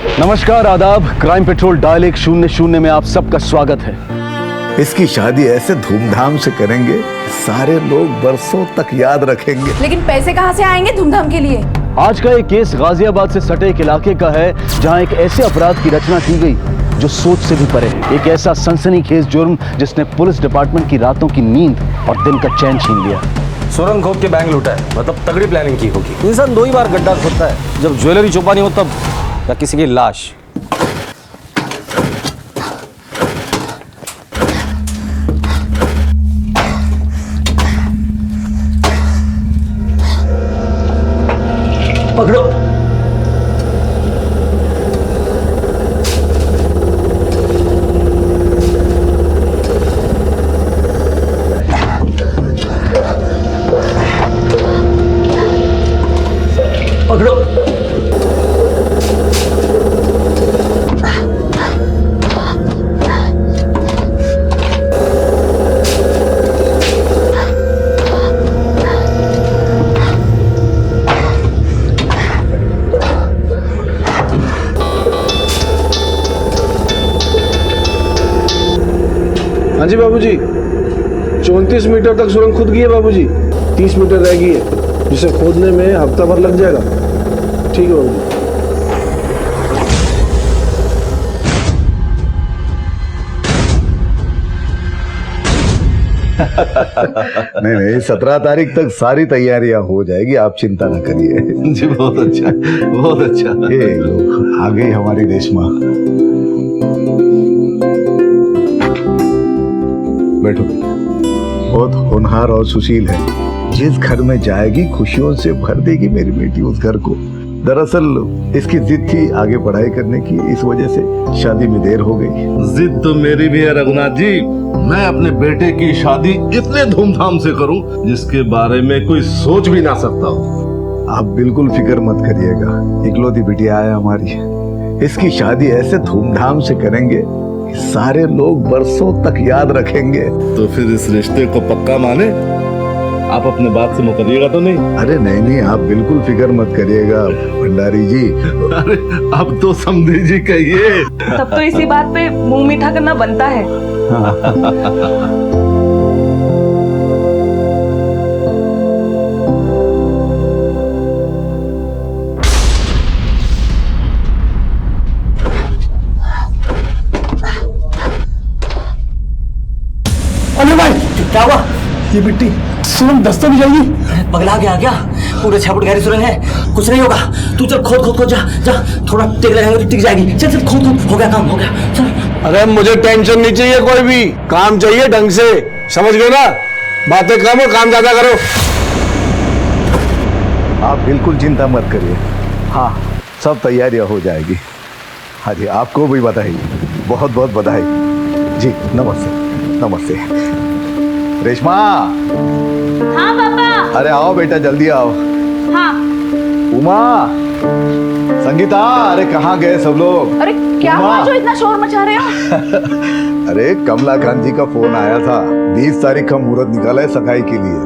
नमस्कार, आदाब। Crime petrol dial 100 में आप सबका स्वागत है। इसकी शादी ऐसे धूमधाम से करेंगे, सारे लोग बरसों तक याद रखेंगे। लेकिन पैसे कहाँ से आएंगे धूमधाम के लिए? आज का ये केस गाजियाबाद से सटे एक इलाके का है, जहां एक ऐसे अपराध की रचना की गई जो सोच से भी परे है। एक ऐसा सनसनीखेज जुर्म जिसने पुलिस डिपार्टमेंट की रातों की नींद और दिन का चैन छीन लिया। सुरंग खोद के बैंक लूटा है, मतलब तगड़ी प्लानिंग की होगी। इंसान 2 ही बार गड्ढा खोदता है, जब ज्वेलरी छुपानी हो तब, या किसी की लाश। पकड़ो। पकड़ो। हाँ जी बाबूजी, 34 मीटर तक सुरंग खुद गई है बाबूजी। 30 मीटर रह गई है, जिसे खोदने में हफ्ता भर लग जाएगा। ठीक है बाबूजी। नहीं, 17 तारीख तक सारी तैयारियां हो जाएगी, आप चिंता न करिए। जी बहुत अच्छा, बहुत अच्छा। ये लोग आ गई हमारी रेशमा। बैठो। बहुत होनहार और सुशील है। जिस घर में जाएगी खुशियों से भर देगी मेरी बेटी उस घर को। दरअसल इसकी जिद थी आगे पढ़ाई करने की, इस वजह से शादी में देर हो गई। जिद तो मेरी भी है रघुनाथ जी। मैं अपने बेटे की शादी इतने धूमधाम से करूं जिसके बारे में कोई सोच भी ना सकता हो। आप बिल्कुल फिक्र मत करिएगा, इकलौती बिटिया है हमारी। इसकी शादी ऐसे धूमधाम से करेंगे, सारे लोग बरसों तक याद रखेंगे। तो फिर इस रिश्ते को पक्का माने? आप अपने बात से मुकरिएगा तो नहीं? अरे नहीं, आप बिल्कुल फिक्र मत करिएगा भंडारी जी। अरे अब तो समझी जी कहिए। तब तो इसी बात पे मुंह मीठा करना बनता है। अरे भाई क्या हुआ? ये मिट्टी सुरंग दस्ता भी जाएगी। पगला गया क्या? पूरे 6 फुट गहरी सुरंग है, कुछ नहीं होगा। तू चल खोद खोद खोद, जा जा, थोड़ा टेक लगाएंगे तो टिक जाएगी। चल चल खोद खोद, हो गया काम, हो गया। चल। अरे मुझे टेंशन नहीं चाहिए, कोई भी काम चाहिए ढंग से, समझ गए ना? बातें कम और काम ज्यादा करो। आप बिल्कुल चिंता मत करिए, हाँ सब तैयारियां हो जाएगी। हाँ जी, आपको भी बधाई, बहुत बहुत बधाई जी। नमस्ते नमस्ते। रेशमा। हाँ पापा। अरे आओ बेटा, जल्दी आओ। हाँ। उमा, संगीता, अरे कहाँ गए सब लोग? अरे क्या उमा। हुआ जो इतना शोर मचा रहे हो? अरे कमलाकांत जी का फोन आया था, 20 तारीख का मुहूर्त निकाला है सगाई के लिए।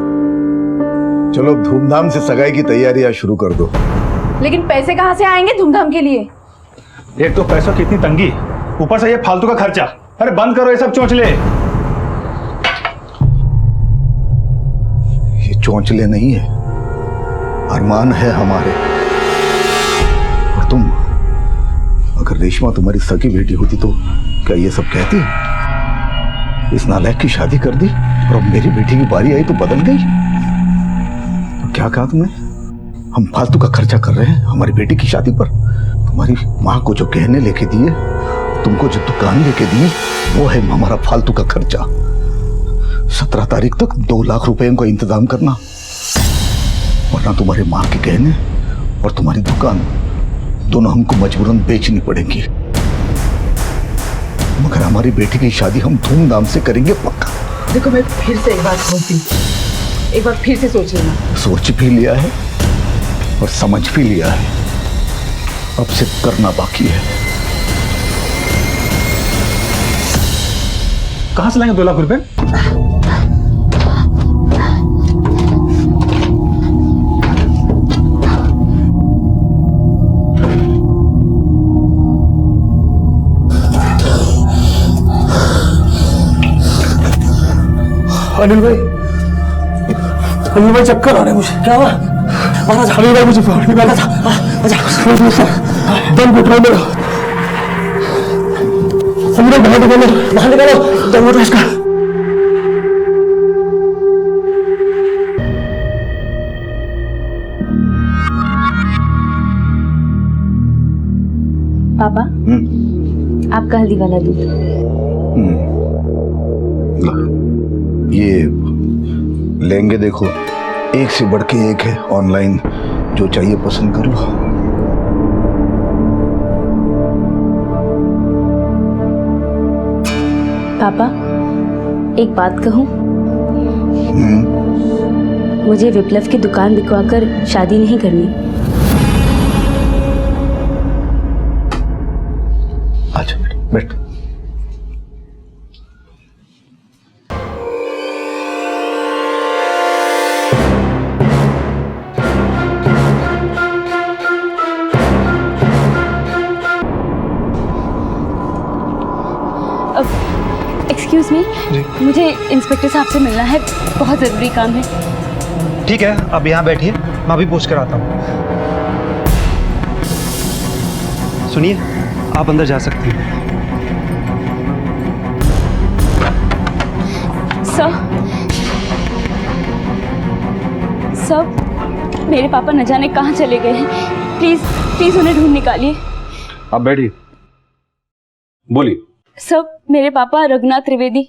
चलो धूमधाम से सगाई की तैयारियां शुरू कर दो। लेकिन पैसे कहाँ से आएंगे धूमधाम के लिए? एक तो पैसों की इतनी तंगी, ऊपर से ये फालतू का खर्चा। अरे बंद करो ये सब चोंचले। ये चोंचले नहीं है, अरमान है हमारे। और तुम, अगर रेशमा तुम्हारी सगी बेटी होती तो क्या ये सब कहती? इस नालायक की शादी कर दी और अब मेरी बेटी की बारी आई तो बदल गई। तो क्या कहा तुमने? हम फालतू का खर्चा कर रहे हैं हमारी बेटी की शादी पर। तुम्हारी माँ को जो गहने लेके दिए, तुमको जो दुकान लेके दी, वो है हमारा फालतू का खर्चा। 17 तारीख तक 2 लाख रुपए का इंतजाम करना, वरना तुम्हारी माँ के गहने और तुम्हारी दुकान दोनों हमको मजबूरन बेचनी पड़ेंगी। मगर हमारी बेटी की शादी हम धूमधाम से करेंगे पक्का। देखो मैं फिर से एक बात बोलती, एक बार फिर से सोच लेना। सोच भी लिया है और समझ भी लिया है, अब से करना बाकी है। कहां से लाएंगे 2 लाख रुपए? अनिल भाई चक्कर आ रहे हैं मुझे। क्या हुआ? महाराज अनिल भाई मुझे पानी में अच्छा दम घुट रहा है मेरा। अनिल भाई बाहर निकालो दम घुट रहा है इसका। पापा आपका हल्दी वाला दूध। ये लेंगे, देखो एक से बढ़ के एक है। ऑनलाइन जो चाहिए पसंद कर लो। पापा एक बात कहूं, मुझे विप्लव की दुकान बिकवाकर शादी नहीं करनी। अच्छा बैठ। एक्सक्यूज मी, मुझे इंस्पेक्टर साहब से मिलना है, बहुत ज़रूरी काम है। ठीक है, अब यहाँ बैठिए, मैं अभी पूछ कर आता हूँ। सुनिए, आप अंदर जा सकती हैं। सर, मेरे पापा न जाने कहाँ चले गए हैं। प्लीज प्लीज उन्हें ढूंढ निकालिए। आप बैठिए, बोलिए। सर, मेरे पापा रघुनाथ त्रिवेदी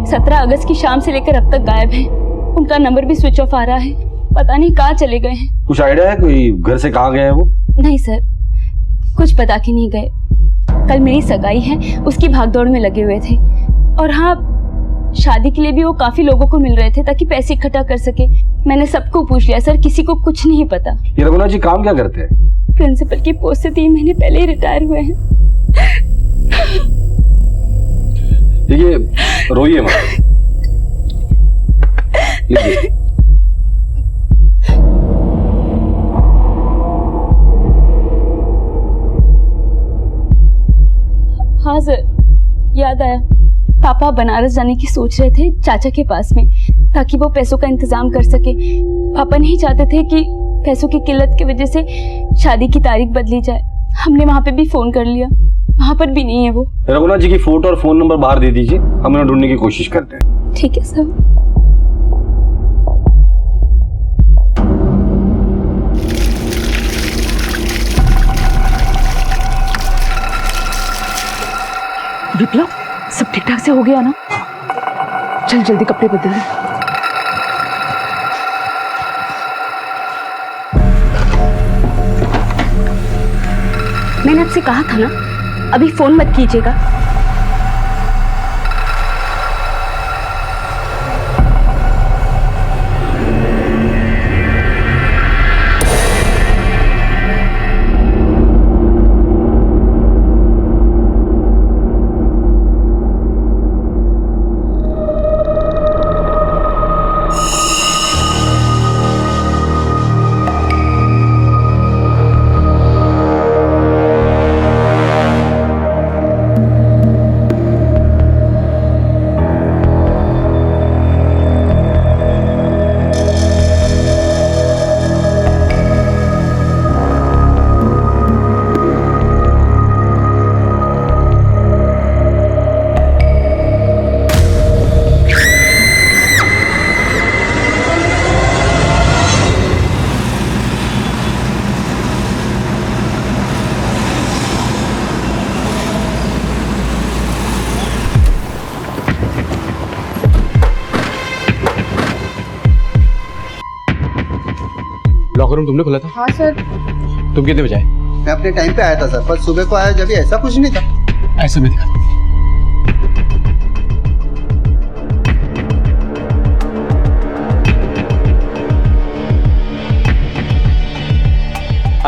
17 अगस्त की शाम से लेकर अब तक गायब हैं। उनका नंबर भी स्विच ऑफ आ रहा है, पता नहीं कहाँ चले गए हैं। कुछ आइडिया है कोई घर से कहाँ गया है वो? नहीं सर, कुछ बता के नहीं गए। कल मेरी सगाई है, उसकी भागदौड़ में लगे हुए थे। और हाँ, शादी के लिए भी वो काफी लोगों को मिल रहे थे ताकि पैसे इकट्ठा कर सके। मैंने सबको पूछ लिया सर, किसी को कुछ नहीं पता। ये रघुनाथ जी काम क्या करते हैं? प्रिंसिपल की पोस्ट से 3 महीने पहले ही रिटायर हुए हैं। देखिए, रोइए मत, लीजिए। हाँ सर, याद आया। पापा बनारस जाने की सोच रहे थे चाचा के पास में, ताकि वो पैसों का इंतजाम कर सके। पापा नहीं चाहते थे कि पैसों की किल्लत की वजह से शादी की तारीख बदली जाए। हमने वहाँ पे भी फोन कर लिया, वहाँ पर भी नहीं है वो। रघुनाथ जी की फोटो और फोन नंबर बाहर दे दीजिए, हम उन्हें ढूंढने की कोशिश करते हैं। ठीक है सर। विप्लव, सब ठीक ठाक से हो गया ना? चल जल्दी कपड़े बदल ले। मैंने आपसे कहा था ना, अभी फोन मत कीजिएगा। लॉकर रूम तुमने खोला था? हाँ सर। तुम कितने बजे आए? मैं अपने टाइम पे आया था सर, पर सुबह को आया जब ऐसा कुछ नहीं था। ऐसा मैं दिखा।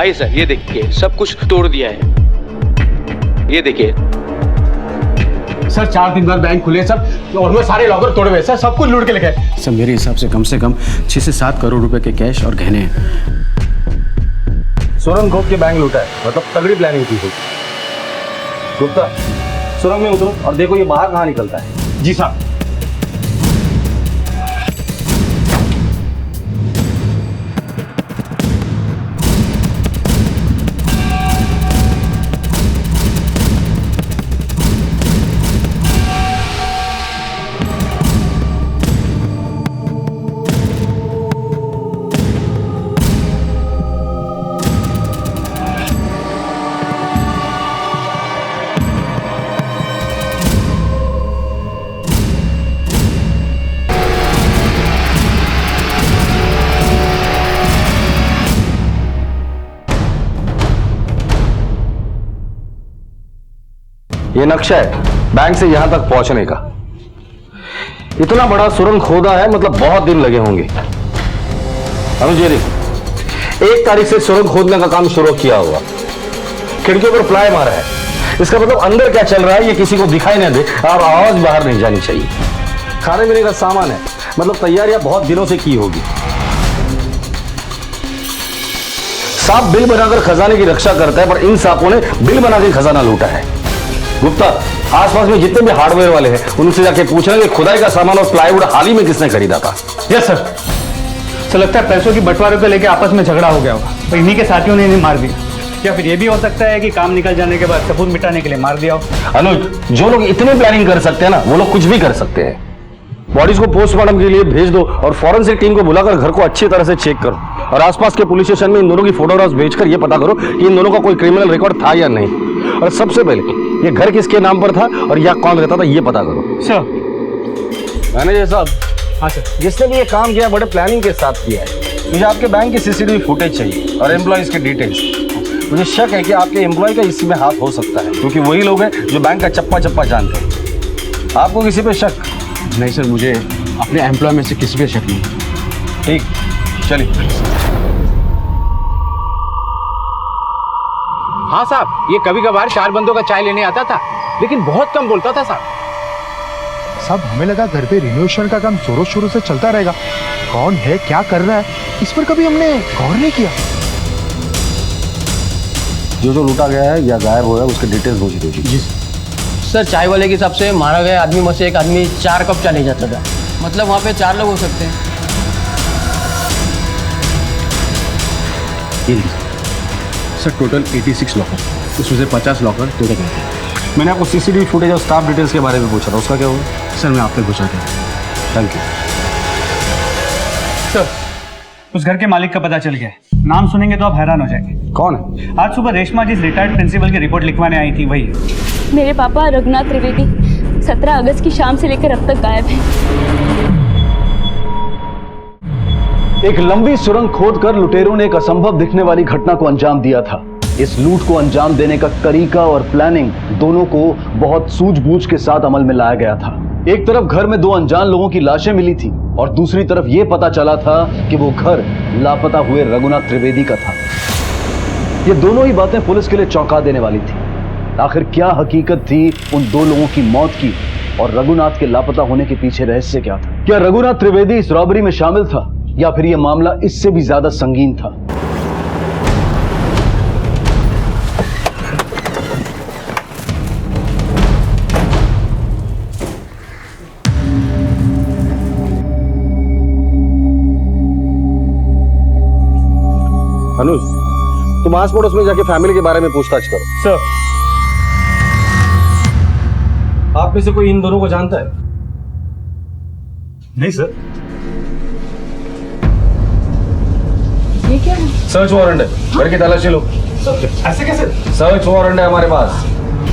आइए सर, ये देखिए सब कुछ तोड़ दिया है। ये देखिए सर, 4 दिन बाद बैंक खुले सब, और वो सारे लॉकर तोड़े हुए सर, सब कुछ लूट के ले गए। सर मेरे हिसाब से कम 6 से 7 करोड़ रुपए के कैश और गहने हैं। सुरंग खोद के बैंक लूटा है, मतलब तगड़ी प्लानिंग की होगी। गुप्ता, सुरंग में उतरो और देखो ये बाहर कहाँ निकलता है। जी साहब। ये नक्शा है बैंक से यहां तक पहुंचने का। इतना बड़ा सुरंग खोदा है, मतलब बहुत दिन लगे होंगे। अनुज जी, 1 तारीख से सुरंग खोदने का काम शुरू किया हुआ, खिड़कियों पर प्लाई मारा है। इसका मतलब अंदर क्या चल रहा है ये किसी को दिखाई ना दे और आवाज बाहर नहीं जानी चाहिए। खाने पीने का सामान है, मतलब तैयारियां बहुत दिनों से की होगी। सांप बिल बनाकर खजाने की रक्षा करता है, पर इन सांपों ने बिल बनाकर खजाना लूटा है। गुप्ता, आसपास में जितने भी हार्डवेयर वाले हैं उनसे जाके पूछना कि खुदाई का सामान और प्लाईवुड हाल ही में किसने खरीदा था। Yes sir. सर लगता है पैसों की बंटवारे को लेकर आपस में झगड़ा हो गया होगा, तो इन्हीं के साथियों ने इन्हें मार दिया। या फिर ये भी हो सकता है कि काम निकल जाने के बाद सबूत मिटाने के लिए मार दिया हो। अनुज, जो लोग इतने प्लानिंग कर सकते हैं ना, वो लोग कुछ भी कर सकते हैं। बॉडीज को पोस्टमार्टम के लिए भेज दो और फॉरेंसिक टीम को बुलाकर घर को अच्छी तरह से चेक करो और आसपास के पुलिस स्टेशन में इन दोनों की फोटोग्राफ्स भेजकर ये पता करो कि इन दोनों का कोई क्रिमिनल रिकॉर्ड था या नहीं। और सबसे पहले ये घर किसके नाम पर था और यहाँ कौन रहता था ये पता करो। सर। मैनेजर साहब। हाँ सर। जिसने भी ये काम किया बड़े प्लानिंग के साथ किया है। मुझे आपके बैंक की सीसीटीवी फुटेज चाहिए और एम्प्लॉयज के डिटेल्स। मुझे शक है कि आपके एम्प्लॉय का इसी में हाथ हो सकता है, क्योंकि वही लोग हैं जो बैंक का चप्पा चप्पा जानते हैं। आपको किसी पे शक? नहीं सर, मुझे अपने एम्प्लॉय में से किसी पे शक नहीं। ठीक, चलिए। हाँ साहब, ये कभी कभार 4 बंदों का चाय लेने आता था, लेकिन बहुत कम बोलता था साहब। साहब हमें लगा घर पे रिनोवेशन का काम जोरों शोरों से चलता रहेगा। कौन है, क्या कर रहा है, इस पर कभी हमने गौर नहीं किया। जो लूटा गया है या गायब हुआ है उसके डिटेल्स मुझे दीजिए। जी सर। चाय वाले के हिसाब से मारा गया आदमी में से एक आदमी 4 कप चाय ले जाता था। मतलब वहाँ पे 4 लोग हो सकते हैं। सर टोटल 86 लॉकर, उसमें से 50 लॉकर तोड़े गए थे। मैंने आपको सीसीटीवी फुटेज और स्टाफ डिटेल्स के बारे में पूछा था, उसका क्या हुआ? सर मैं आपसे पूछा था। Thank you sir. उस घर के मालिक का पता चल गया है। नाम सुनेंगे तो आप हैरान हो जाएंगे। कौन है? आज सुबह रेशमा जिस रिटायर्ड प्रिंसिपल की रिपोर्ट लिखवाने आई थी वही है। मेरे पापा रघुनाथ त्रिवेदी 17 अगस्त की शाम से लेकर अब तक गायब हैं। एक लंबी सुरंग खोदकर लुटेरों ने एक असंभव दिखने वाली घटना को अंजाम दिया था। इस लूट को अंजाम देने का तरीका और प्लानिंग दोनों को बहुत सूझबूझ के साथ अमल में लाया गया था। एक तरफ घर में 2 अनजान लोगों की लाशें मिली थी और दूसरी तरफ यह पता चला था कि वो घर लापता हुए रघुनाथ त्रिवेदी का था। ये दोनों ही बातें पुलिस के लिए चौंका देने वाली थी। आखिर क्या हकीकत थी उन 2 लोगों की मौत की और रघुनाथ के लापता होने के पीछे रहस्य क्या था? क्या रघुनाथ त्रिवेदी इस रॉबरी में शामिल था या फिर यह मामला इससे भी ज्यादा संगीन था? अनुज, तुम आस पड़ोस में जाके फैमिली के बारे में पूछताछ करो। सर। आप में से कोई इन दोनों को जानता है? नहीं सर। ये क्या है? सर्च वारंट है, घर की तलाशी लो। ऐसे कैसे? सर्च वारंट है हमारे पास।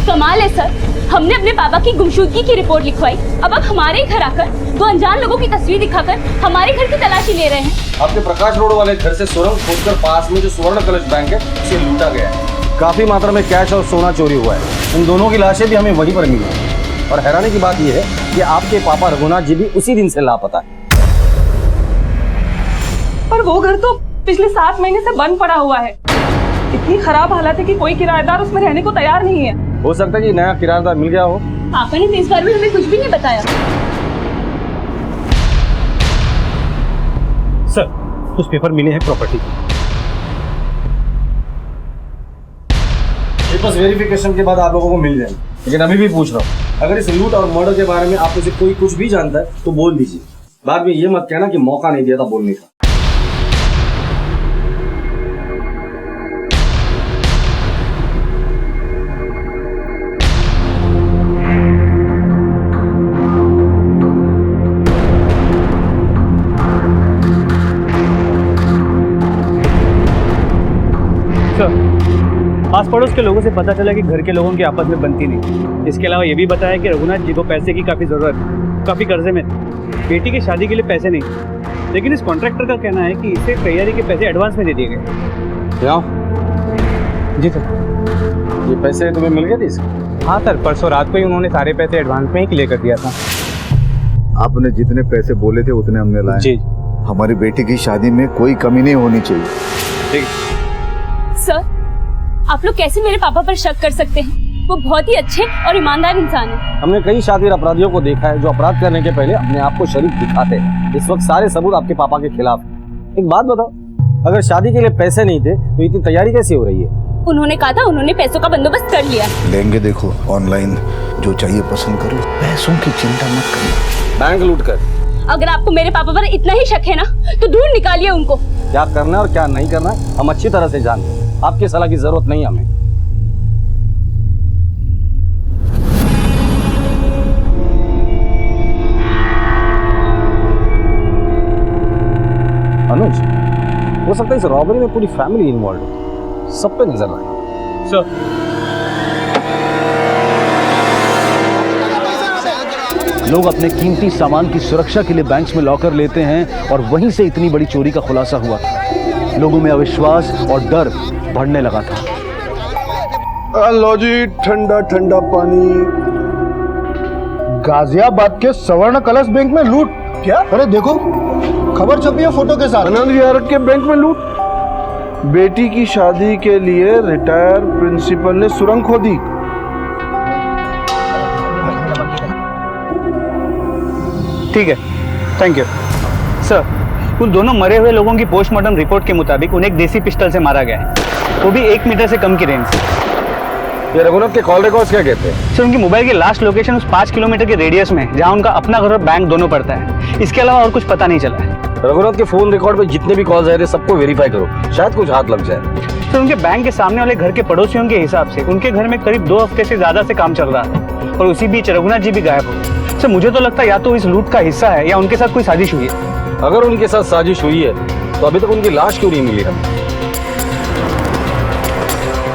कमाल है सर, हमने अपने पापा की गुमशुदगी की रिपोर्ट लिखवाई, अब आप हमारे घर आकर 2 अनजान लोगों की तस्वीर दिखाकर हमारे घर की तलाशी ले रहे हैं। आपके प्रकाश रोड वाले घर से सुरंग खोदकर पास में जो स्वर्ण कलश बैंक है उसे लूटा गया है। काफी मात्रा में कैश और सोना चोरी हुआ है। इन दोनों की लाशें भी हमें वहीं पर मिली हैं। और हैरानी की बात यह है कि आपके पापा रघुनाथ जी भी उसी दिन से लापता है। पर वो घर तो पिछले 7 महीने से बंद पड़ा हुआ है। इतनी खराब हालत है कि कोई किराएदार उसमें रहने को तैयार नहीं है। हो सकता है कि नया किराएदार मिल गया हो। पापा ने तो इस बारे में हमें कुछ भी नहीं बताया। सर उस पेपर मिले हैं प्रॉपर्टी। पेपर्स वेरिफिकेशन के बाद आप लोगों को मिल जाएंगे, लेकिन अभी भी पूछ रहा हूँ, अगर इस लूट और मर्डर के बारे में आप में से कोई कुछ भी जानता है तो बोल दीजिए। बाद में ये मत कहना कि मौका नहीं दिया था बोलने का। आस पड़ोस के लोगों से पता चला कि घर के लोगों की आपस में बनती नहीं। इसके अलावा ये भी बताया कि रघुनाथ जी को पैसे की काफ़ी ज़रूरत, काफ़ी कर्जे में, बेटी की शादी के लिए पैसे नहीं। लेकिन इस कॉन्ट्रैक्टर का कहना है कि इसे तैयारी के पैसे एडवांस में दे दिए गए। क्या? जी सर। ये पैसे तुम्हें मिल गए थे इसके? हाँ सर, परसों रात को ही उन्होंने सारे पैसे एडवांस में ही क्लियर कर दिया था। आपने जितने पैसे बोले थे उतने हमने लाए। जी। हमारी बेटी की शादी में कोई कमी नहीं होनी चाहिए। ठीक। सर, आप लोग कैसे मेरे पापा पर शक कर सकते हैं? वो बहुत ही अच्छे और ईमानदार इंसान है। हमने कई शातिर अपराधियों को देखा है जो अपराध करने के पहले अपने आप को शरीफ दिखाते हैं। इस वक्त सारे सबूत आपके पापा के खिलाफ है। एक बात बताओ, अगर शादी के लिए पैसे नहीं थे तो इतनी तैयारी कैसे हो रही है? उन्होंने कहा था उन्होंने पैसों का बंदोबस्त कर लिया। लेंगे, देखो ऑनलाइन जो चाहिए पसंद करो, पैसों की चिंता मत करो। बैंक लूट कर। अगर आपको मेरे पापा पर इतना ही शक है ना, तो ढूंढ निकालिए उनको। क्या करना है और क्या नहीं करना है हम अच्छी तरह से जानते हैं। आपकी सलाह की जरूरत नहीं हमें। अनुज, हो सकता है इस रॉबरी में पूरी फैमिली इन्वॉल्व हो, सब पे नजर रहे। सर, लोग अपने कीमती सामान की सुरक्षा के लिए बैंक्स में लॉकर लेते हैं और वहीं से इतनी बड़ी चोरी का खुलासा हुआ था। लोगों में अविश्वास और डर बढ़ने लगा था। लो जी, ठंडा ठंडा पानी। गाजियाबाद के स्वर्ण कलश बैंक में लूट। क्या? अरे देखो, खबर छपी है फोटो के साथ। आनंद विहार के बैंक में लूट। बेटी की शादी के लिए रिटायर प्रिंसिपल ने सुरंग खोदी। ठीक है, थैंक यू सर। उन दोनों मरे हुए लोगों की पोस्टमार्टम रिपोर्ट के मुताबिक उन्हें एक देसी पिस्टल से मारा गया है, वो भी 1 मीटर से कम की रेंज से। ये रघुनाथ के कॉल रिकॉर्ड्स क्या कहते हैं? सर, उनकी मोबाइल की लास्ट लोकेशन उस 5 किलोमीटर के रेडियस में, जहां उनका अपना घर और बैंक दोनों पड़ता है। इसके अलावा और कुछ पता नहीं चला है। रघुनाथ के फोन रिकॉर्ड पे जितने भी कॉल्स आए थे सबको वेरीफाई करो, शायद कुछ हाथ लग जाए। सर, उनके बैंक के सामने वाले घर के पड़ोसियों के हिसाब से उनके घर में करीब 2 हफ्ते से ज्यादा से काम चल रहा है और उसी बीच रघुनाथ जी भी गायब हो गए। सर, मुझे तो लगता है या तो इस लूट का हिस्सा है या उनके साथ कोई साजिश हुई है। अगर उनके साथ साजिश हुई है तो अभी तक उनकी लाश क्यों नहीं मिली हमें?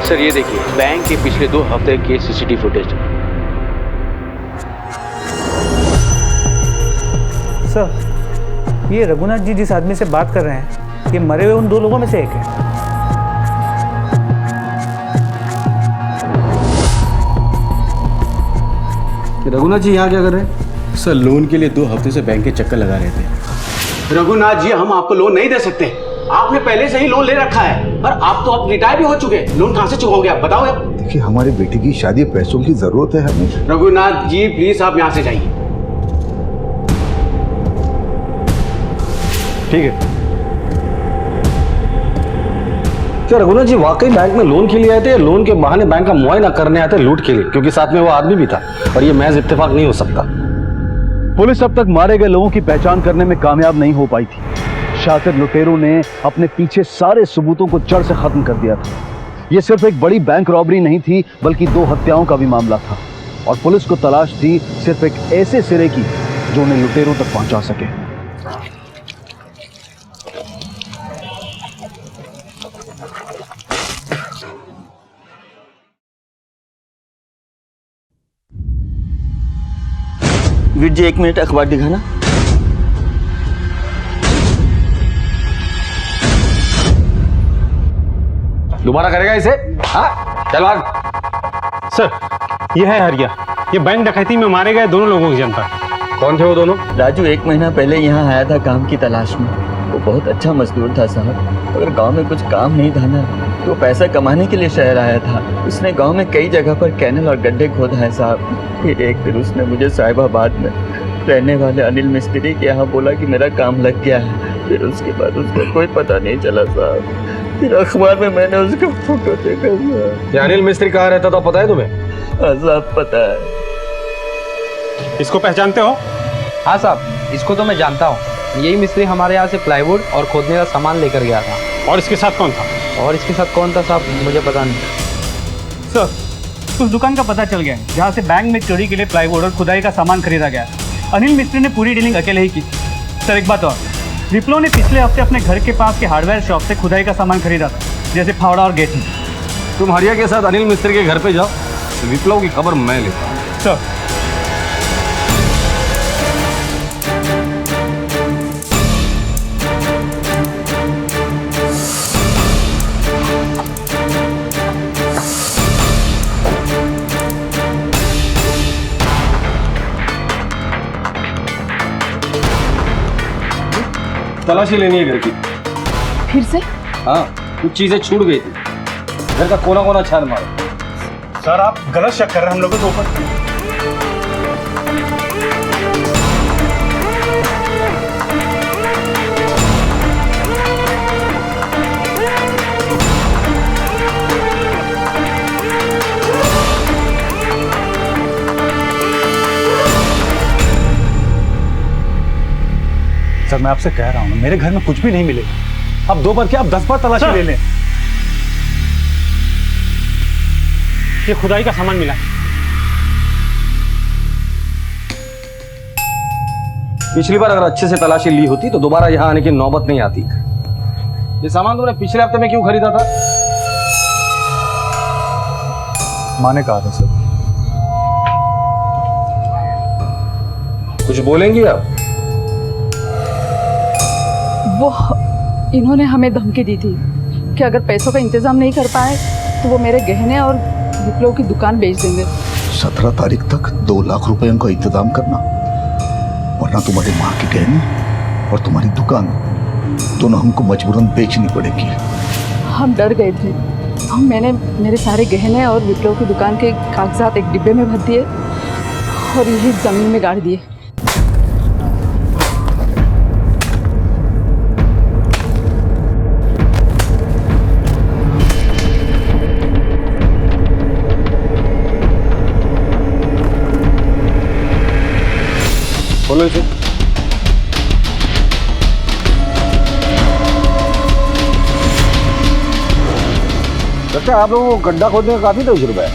सर, ये देखिए बैंक के पिछले 2 हफ्ते के सीसीटीवी फुटेज। सर, ये रघुनाथ जी जिस आदमी से बात कर रहे हैं, ये मरे हुए उन 2 लोगों में से एक है। रघुनाथ जी यहाँ क्या कर रहे हैं? सर, लोन के लिए 2 हफ्ते से बैंक के चक्कर लगा रहे थे। रघुनाथ जी, हम आपको लोन नहीं दे सकते। आपने पहले से ही लोन ले रखा है और आप तो अब रिटायर भी हो चुके हैं। लोन कहाँ से चुकाओगे आप बताओ यार। देखिए, हमारी बेटी की शादी, पैसों की जरूरत है हमें। रघुनाथ जी प्लीज आप यहाँ से जाइए। ठीक है। क्या रघुनाथ जी वाकई बैंक में लोन के लिए आए थे या लोन के बहाने बैंक का मुआयना करने आए थे लूट के लिए? क्योंकि साथ में वो आदमी भी था और ये महज इत्तेफाक नहीं हो सकता। पुलिस अब तक मारे गए लोगों की पहचान करने में कामयाब नहीं हो पाई थी। शातिर लुटेरों ने अपने पीछे सारे सबूतों को जड़ से खत्म कर दिया था। यह सिर्फ एक बड़ी बैंक रॉबरी नहीं थी, बल्कि 2 हत्याओं का भी मामला था और पुलिस को तलाश थी सिर्फ एक ऐसे सिरे की जो उन्हें लुटेरों तक पहुंचा सके। वीर जी, 1 मिनट अखबार दिखाना। दोबारा करेगा इसे? हाँ, चल भाग। सर, ये है हरिया। ये बैंक डकैती में मारे गए दोनों लोगों की जनता। कौन थे वो दोनों? राजू 1 महीना पहले यहाँ आया था काम की तलाश में। वो बहुत अच्छा मजदूर था साहब। अगर गांव में कुछ काम नहीं था ना, तो पैसा कमाने के लिए शहर आया था। उसने गांव में कई जगह पर कैनल और गड्ढे खोदा है साहब। फिर एक दिन उसने मुझे साहिबाबाद में रहने वाले अनिल मिस्त्री के यहाँ बोला कि मेरा काम लग गया है। फिर उसके बाद उसका कोई पता नहीं चला साहब। फिर अखबार में मैंने उसका फोटो देखा साहब। अनिल मिस्त्री कहाँ रहता था पता है तुम्हें? हाँ साहब, पता है। इसको पहचानते हो? हाँ साहब, इसको तो मैं जानता हूँ। यही मिस्त्री हमारे यहाँ से प्लाईवुड और खोदने का सामान लेकर गया था। और इसके साथ कौन था? और इसके साथ कौन था साहब, मुझे पता नहीं। सर, उस दुकान का पता चल गया है जहाँ से बैंक में चोरी के लिए प्लाईवुड और खुदाई का सामान खरीदा गया। अनिल मिस्त्री ने पूरी डीलिंग अकेले ही की। सर, एक बात और, विप्लव ने पिछले हफ्ते अपने घर के पास के हार्डवेयर शॉप से खुदाई का सामान खरीदा था, जैसे फावड़ा और गेट। तुम हरिया के साथ अनिल मिस्त्री के घर पे जाओ, विप्लव की खबर मैं लेता हूँ। सर, तलाशी लेनी है घर की। फिर से? हाँ, कुछ चीजें छूट गई थी। घर का कोना कोना छान मारो। सर आप गलत शक कर रहे हैं हम लोगों के ऊपर। सर मैं आपसे कह रहा हूँ मेरे घर में कुछ भी नहीं मिले। अब 2 बार क्या, आप 10 बार तलाशी ले लें। ये खुदाई का सामान मिला। पिछली बार अगर अच्छे से तलाशी ली होती तो दोबारा यहाँ आने की नौबत नहीं आती। ये सामान तुमने पिछले हफ्ते में क्यों खरीदा था? माँ ने कहा था सर। कुछ बोलेंगी आप? वो इन्होंने हमें धमकी दी थी कि अगर पैसों का इंतजाम नहीं कर पाए तो वो मेरे गहने और विप्लव की दुकान बेच देंगे। 17 तारीख तक 2 लाख रुपए का इंतजाम करना, वरना तुम्हारी माँ के गहने और तुम्हारी दुकान दोनों हमको मजबूरन बेचनी पड़ेगी। हम डर गए थे। मैंने मेरे सारे गहने और विप्लव की दुकान के कागजात एक डिब्बे में भर दिए और यही जमीन में गाड़ दिए। बोलो इसे। लगता है आप लोगों को गड्ढा खोदने का काफी तजुर्बा है।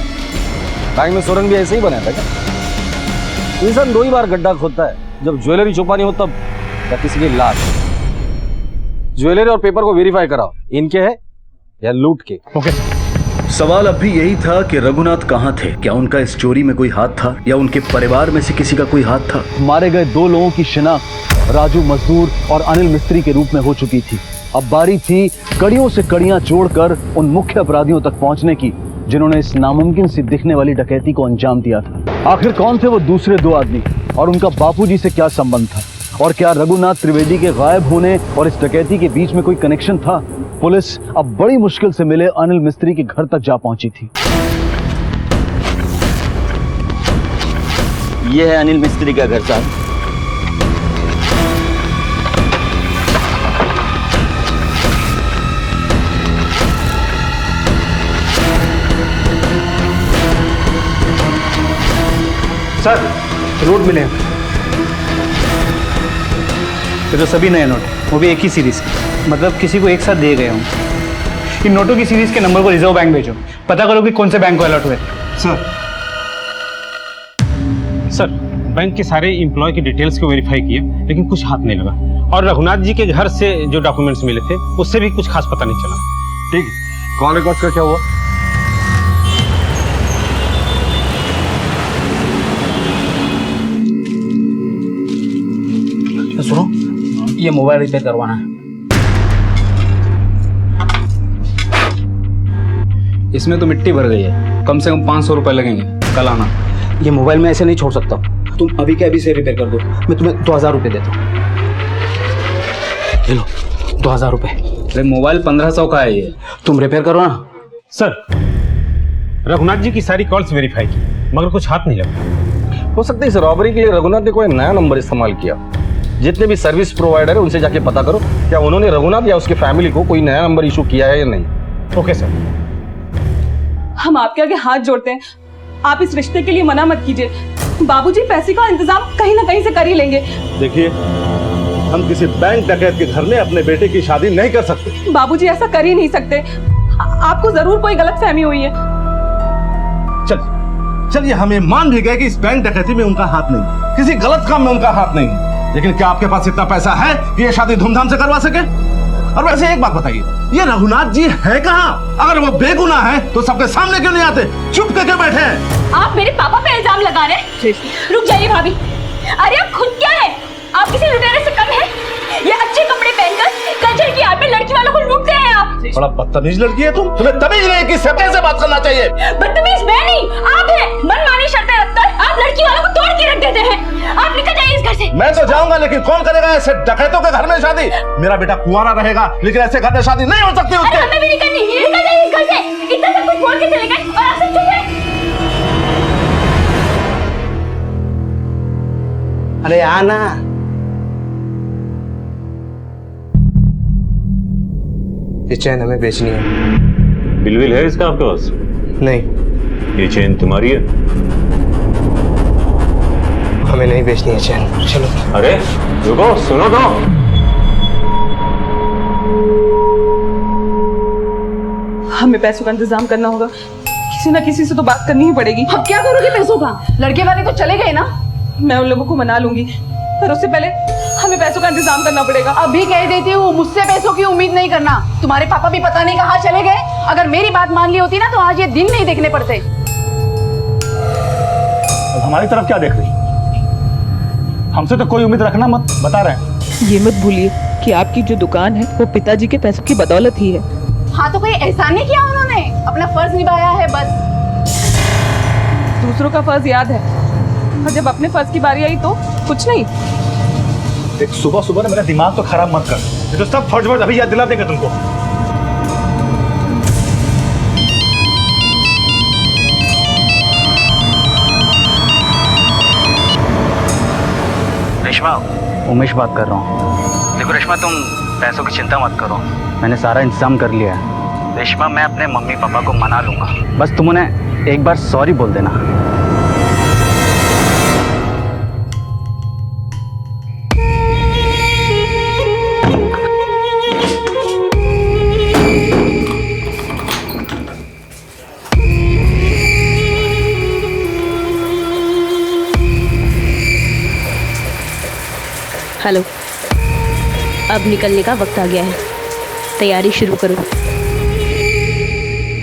बैंक में सुरंग भी ऐसे ही बनाया था क्या? इंसान 2 ही बार गड्ढा खोदता है, जब ज्वेलरी छुपानी हो तब, या किसी की लाश। ज्वेलरी और पेपर को वेरीफाई कराओ, इनके है या लूट के। ओके। सवाल अब भी यही था कि रघुनाथ कहाँ थे। क्या उनका इस चोरी में कोई हाथ था या उनके परिवार में से किसी का कोई हाथ था? मारे गए 2 लोगों की शिनाख्त राजू मजदूर और अनिल मिस्त्री के रूप में हो चुकी थी। अब बारी थी कड़ियों से कड़ियां जोड़कर उन मुख्य अपराधियों तक पहुंचने की जिन्होंने इस नामुमकिन सी दिखने वाली डकैती को अंजाम दिया था। आखिर कौन थे वो दूसरे 2 आदमी और उनका बापूजी से क्या संबंध था? और क्या रघुनाथ त्रिवेदी के गायब होने और इस डकैती के बीच में कोई कनेक्शन था? पुलिस अब बड़ी मुश्किल से मिले अनिल मिस्त्री के घर तक जा पहुंची थी। ये है अनिल मिस्त्री का घर साहब। सर नोट मिले हैं। ये तो सभी नए नोट, वो भी एक ही सीरीज के, मतलब किसी को एक साथ दिए गए हों। इन नोटों की सीरीज के नंबर को रिजर्व बैंक भेजो, पता करो कि कौन से बैंक को अलर्ट हुए। सर बैंक के सारे एम्प्लॉय की डिटेल्स को वेरीफाई किए, लेकिन कुछ हाथ नहीं लगा। और रघुनाथ जी के घर से जो डॉक्यूमेंट्स मिले थे उससे भी कुछ खास पता नहीं चला। ठीक है, कॉल रिकॉर्ड्स का क्या हुआ? सुनो, ये मोबाइल रिपेयर करवाना है। इसमें तो मिट्टी भर गई है, कम से कम 500 रुपए लगेंगे, कल आना। ये मोबाइल में ऐसे नहीं छोड़ सकता, तुम अभी के अभी से रिपेयर कर दो। मैं तुम्हें 2000 रुपये देता हूँ। ले लो 2000 रुपये। अरे मोबाइल 1500 का है ये, तुम रिपेयर करो ना। सर रघुनाथ जी की सारी कॉल्स वेरीफाई की, मगर कुछ हाथ नहीं लगा। हो सकता है इस रॉबरी के लिए रघुनाथ ने कोई नया नंबर इस्तेमाल किया। जितने भी सर्विस प्रोवाइडर है उनसे जाके पता करो क्या उन्होंने रघुनाथ या उसके फैमिली को कोई नया नंबर इशू किया है या नहीं। Okay sir. हम आपके आगे हाथ जोड़ते हैं, आप इस रिश्ते के लिए मना मत कीजिए। बाबूजी पैसे का इंतजाम कहीं ना कहीं से कर ही लेंगे। देखिए, हम किसी बैंक डकैत के घर में अपने बेटे की शादी नहीं कर सकते। बाबूजी ऐसा कर ही नहीं सकते, आपको जरूर कोई गलतफहमी हुई है। चलिए हमें मान भी गए कि इस बैंक डकैती में उनका हाथ नहीं, किसी गलत काम में उनका हाथ नहीं, लेकिन क्या आपके पास इतना पैसा है कि ये शादी धूमधाम से करवा सके? और वैसे एक बात बताइए, ये रघुनाथ जी है कहाँ? अगर वो बेगुनाह है तो सबके सामने क्यों नहीं आते, चुप करके बैठे हैं? आप मेरे पापा पे इल्जाम लगा रहे हैं? रुक जाइए भाभी, अरे आप खुद क्या है? आप किसी लुटेरे से कम है? ये अच्छे कपड़े पहनकर कल्चर की आड़ में लड़की वालों को लूटते हैं आप। बड़ा बदतमीज लड़की है तुम, तुम्हें तमीज नहीं कि सत्य से बात करना चाहिए। बदतमीज मैं नहीं, आप हैं। मनमानी शर्तें रखकर आप लड़की वालों को तोड़ के रख देते हैं। आप निकल जाइए इस घर से। मैं तो जाऊंगा, लेकिन कौन करेगा ऐसे डकैतों के घर में शादी? मेरा बेटा कुंवारा रहेगा, लेकिन ऐसे घर में शादी नहीं हो सकती उसके। हमें भी नहीं करनी, निकल जाइए इस घर से। इतना सब कुछ छोड़ के चले गए और आप सब चुप हैं। अरे आना। ये चैन हमें बेचनी है। बिल है इसका आपके पास? नहीं। ये चेन तुम्हारी है? हमें नहीं बेचनी है चैन। चलो। अरे रुको, सुनो तो। हमें पैसों का इंतजाम करना होगा, किसी ना किसी से तो बात करनी ही पड़ेगी। अब क्या करोगे पैसों का? लड़के वाले तो चले गए ना। मैं उन लोगों को मना लूंगी, पर उससे पहले हमें पैसों का इंतजाम करना पड़ेगा। अभी कह देती हूँ, मुझसे पैसों की उम्मीद नहीं करना। तुम्हारे पापा भी पता नहीं कहाँ चले गए। अगर मेरी बात मान ली होती ना तो आज ये दिन नहीं देखने पड़ते। अब हमारी तरफ क्या देख रही? हमसे तो कोई उम्मीद रखना मत, बता रहे हैं। ये मत भूलिए कि आपकी जो दुकान है वो पिताजी के पैसों की बदौलत ही है। हाँ तो कोई एहसान नहीं किया उन्होंने, अपना फर्ज निभाया है बस। दूसरों का फर्ज याद है, और जब अपने फर्ज की बारी आई तो कुछ नहीं। एक सुबह सुबह ना मेरा दिमाग तो खराब मत कर, ये तो सब फर्ज वर्ज अभी याद दिला देंगे तुमको। रेशमा, उमेश बात कर रहा हूँ। देखो रेशमा, तुम पैसों की चिंता मत करो, मैंने सारा इंतजाम कर लिया है। रेशमा, मैं अपने मम्मी पापा को मना लूंगा, बस तुम उन्हें एक बार सॉरी बोल देना। हेलो, अब निकलने का वक्त आ गया है, तैयारी शुरू करो।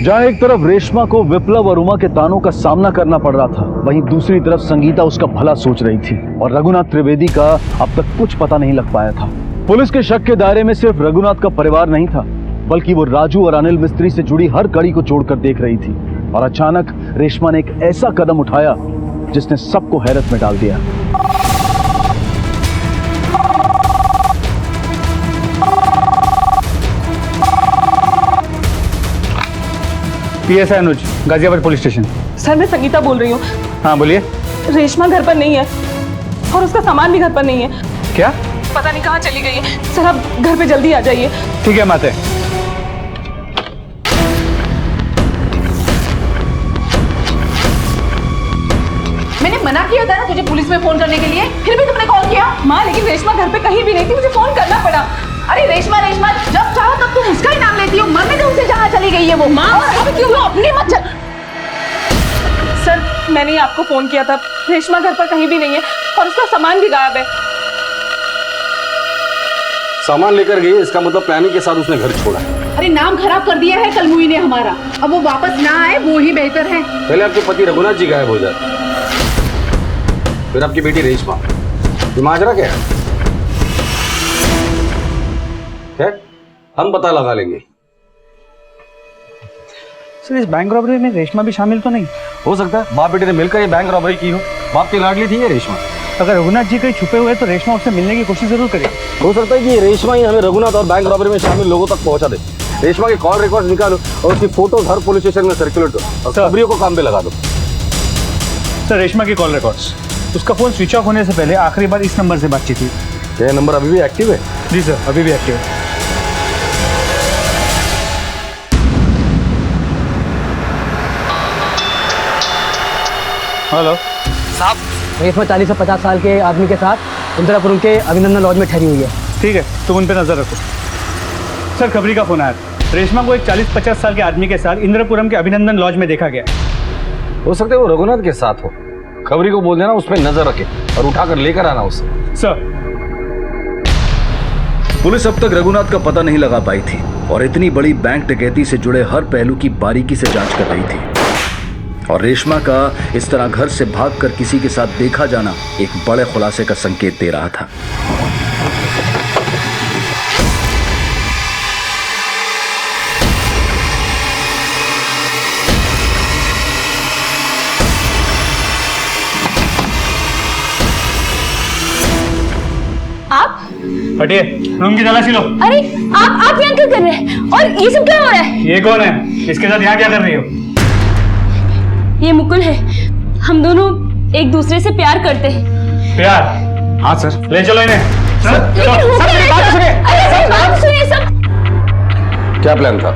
जहां एक तरफ रेशमा को विप्लव और उमा के तानों का सामना करना पड़ रहा था, वहीं दूसरी तरफ संगीता उसका भला सोच रही थी और रघुनाथ त्रिवेदी का अब तक कुछ पता नहीं लग पाया था। पुलिस के शक के दायरे में सिर्फ रघुनाथ का परिवार नहीं था, बल्कि वो राजू और अनिल मिस्त्री से जुड़ी हर कड़ी को जोड़कर देख रही थी। और अचानक रेशमा ने एक ऐसा कदम उठाया जिसने सबको हैरत में डाल दिया। पीएसआई अनुज, गाजियाबाद पुलिस स्टेशन। सर, मैं संगीता बोल रही हूँ। हाँ बोलिए। रेशमा घर पर नहीं है और उसका सामान भी घर पर नहीं है। क्या? पता नहीं कहाँ चली गई है। सर, आप घर पे जल्दी आ जाइए। ठीक है माते। मैंने मना किया था ना तुझे पुलिस में फोन करने के लिए, फिर भी तुमने कॉल किया। माँ, लेकिन रेशमा घर पे कहीं भी नहीं थी, मुझे फोन करना पड़ा। अरे रेशमा, रेशमा जब चाहो तब तुम उसका ही नाम लेती हो। मरने दो उसे जहाँ चली गई है वो। माँ, अब क्यों अपनी मत चल। सर, मैंने ही आपको फोन किया था, रेशमा घर पर कहीं भी नहीं है और उसका सामान भी गायब है। सामान लेकर गई, इसका मतलब प्लानिंग के साथ उसने घर छोड़ा। अरे नाम खराब कर दिया है कलमुई ने हमारा, अब वो वापस ना आए वो ही बेहतर है। पहले आपके पति रघुनाथ जी गायब हो जाते, फिर आपकी बेटी रेशमा। ये माजरा क्या है? हम पता लगा लेंगे। सर, इस बैंक रॉबरी में रेशमा भी शामिल तो नहीं? हो सकता है बाप बेटे ने मिलकर ये बैंक रॉबरी की हो। बाप की लाडली थी ये रेशमा। अगर रघुनाथ जी कहीं छुपे हुए तो रेशमा उससे मिलने की कोशिश जरूर करे। हो सकता है कि रेशमा ही हमें रघुनाथ और बैंक रॉबरी में शामिल लोगों तक पहुंचा दे। रेशमा के कॉल रिकॉर्ड निकालो और उसकी फोटोज हर पुलिस स्टेशन में सर्कुलेट करो और खबरियों को काम पे लगा दो। सर, रेशमा के कॉल रिकॉर्ड्स, उसका फोन स्विच ऑफ होने से पहले आखिरी बार इस नंबर से बातचीत हुई। ये नंबर अभी भी एक्टिव है? जी सर, अभी भी एक्टिव है। हेलो साहब, रेशमा 40 से 50 साल के आदमी के साथ इंदिरापुरम के अभिनंदन लॉज में ठहरी हुई है। ठीक है, तुम उन पे नजर रखो। सर, खबरी का फोन आया, रेशमा को एक 40-50 साल के आदमी के साथ इंदिरापुरम के अभिनंदन लॉज में देखा गया। हो सकता है वो रघुनाथ के साथ हो। खबरी को बोल देना उस पर नजर रखे और उठाकर लेकर आना उसे। सर। पुलिस अब तक रघुनाथ का पता नहीं लगा पाई थी और इतनी बड़ी बैंक डकैती से जुड़े हर पहलू की बारीकी से जांच कर रही थी। और रेशमा का इस तरह घर से भागकर किसी के साथ देखा जाना एक बड़े खुलासे का संकेत दे रहा था। आप हटिए, रूम की तलाशी लो। अरे आप यहाँ क्या कर रहे हैं? और ये सब क्या हो रहा है? ये कौन है? इसके साथ यहाँ क्या कर रही हो? ये मुकुल है। हम दोनों एक दूसरे से प्यार करते हैं। प्यार? हाँ सर। ले चलो इन्हें। लेकिन हो क्या रहा है सर? अरे सर, बात सुनिए सब। क्या प्लान था?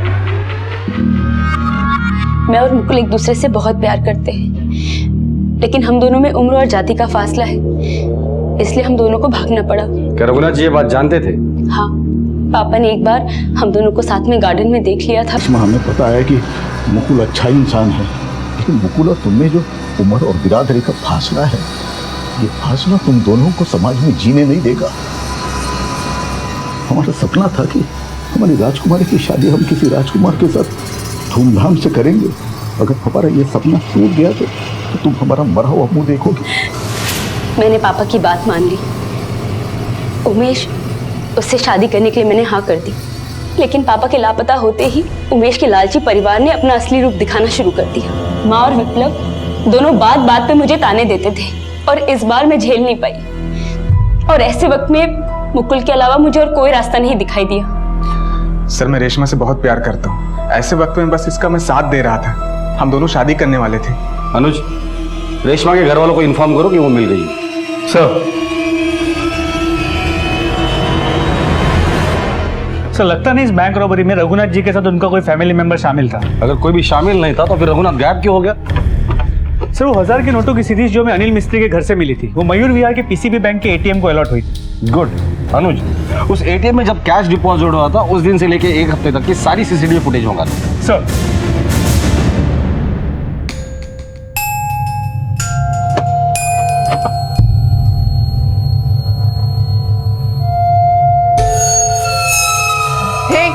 मैं और मुकुल एक दूसरे से बहुत प्यार करते हैं, लेकिन हम दोनों में उम्र और जाति का फासला है, इसलिए हम दोनों को भागना पड़ा। क्या रघुनाथ जी ये बात जानते थे? हाँ, पापा ने एक बार हम दोनों को साथ में गार्डन में देख लिया था। इसमें हमें पता है कि मुकुल अच्छा इंसान है, लेकिन मुकुल और तुम में जो उम्र और बिरादरी का फासला है, ये फासला तुम दोनों को समाज में जीने नहीं देगा। हमारा सपना था कि हमारी राजकुमारी की शादी हम किसी राजकुमार के साथ धूमधाम से करेंगे। अगर हमारा ये सपना टूट गया तो तुम हमारा मरा हुआ मुंह देखोगे। मैंने पापा की बात मान ली। उमेश, उससे शादी करने के लिए मैंने हाँ कर दी, लेकिन पापा के लापता होते ही उमेश के लालची परिवार ने अपना असली रूप दिखाना शुरू कर दिया। माँ और विप्लव दोनों बात बात पे मुझे ताने देते थे और इस बार मैं झेल नहीं पाई। और ऐसे वक्त में मुकुल के अलावा मुझे और कोई रास्ता नहीं दिखाई दिया। सर, मैं रेशमा से बहुत प्यार करता हूँ। ऐसे वक्त में बस इसका मैं साथ दे रहा था। हम दोनों शादी करने वाले थे। अनुज, रेशमा के घर वालों को इन्फॉर्म करो कि वो मिल गई है। सर, लगता नहीं इस बैंक रॉबरी में रघुनाथ जी के साथ उनका कोई फैमिली मेंबर शामिल था। अगर कोई भी शामिल नहीं था तो फिर रघुनाथ गायब क्यों हो गया? सर, वो 1000 के नोटों की सीरीज जो मैं अनिल मिस्त्री के घर से मिली थी, वो मयूर विहार के पीसीबी बैंक के एटीएम को अलॉट हुई थी। गुड। अनुज, उस एटीएम में जब कैश डिपॉजिट हुआ था उस दिन से लेके एक हफ्ते तक की सारी सीसीटीवी फुटेज होगा। सर, हे,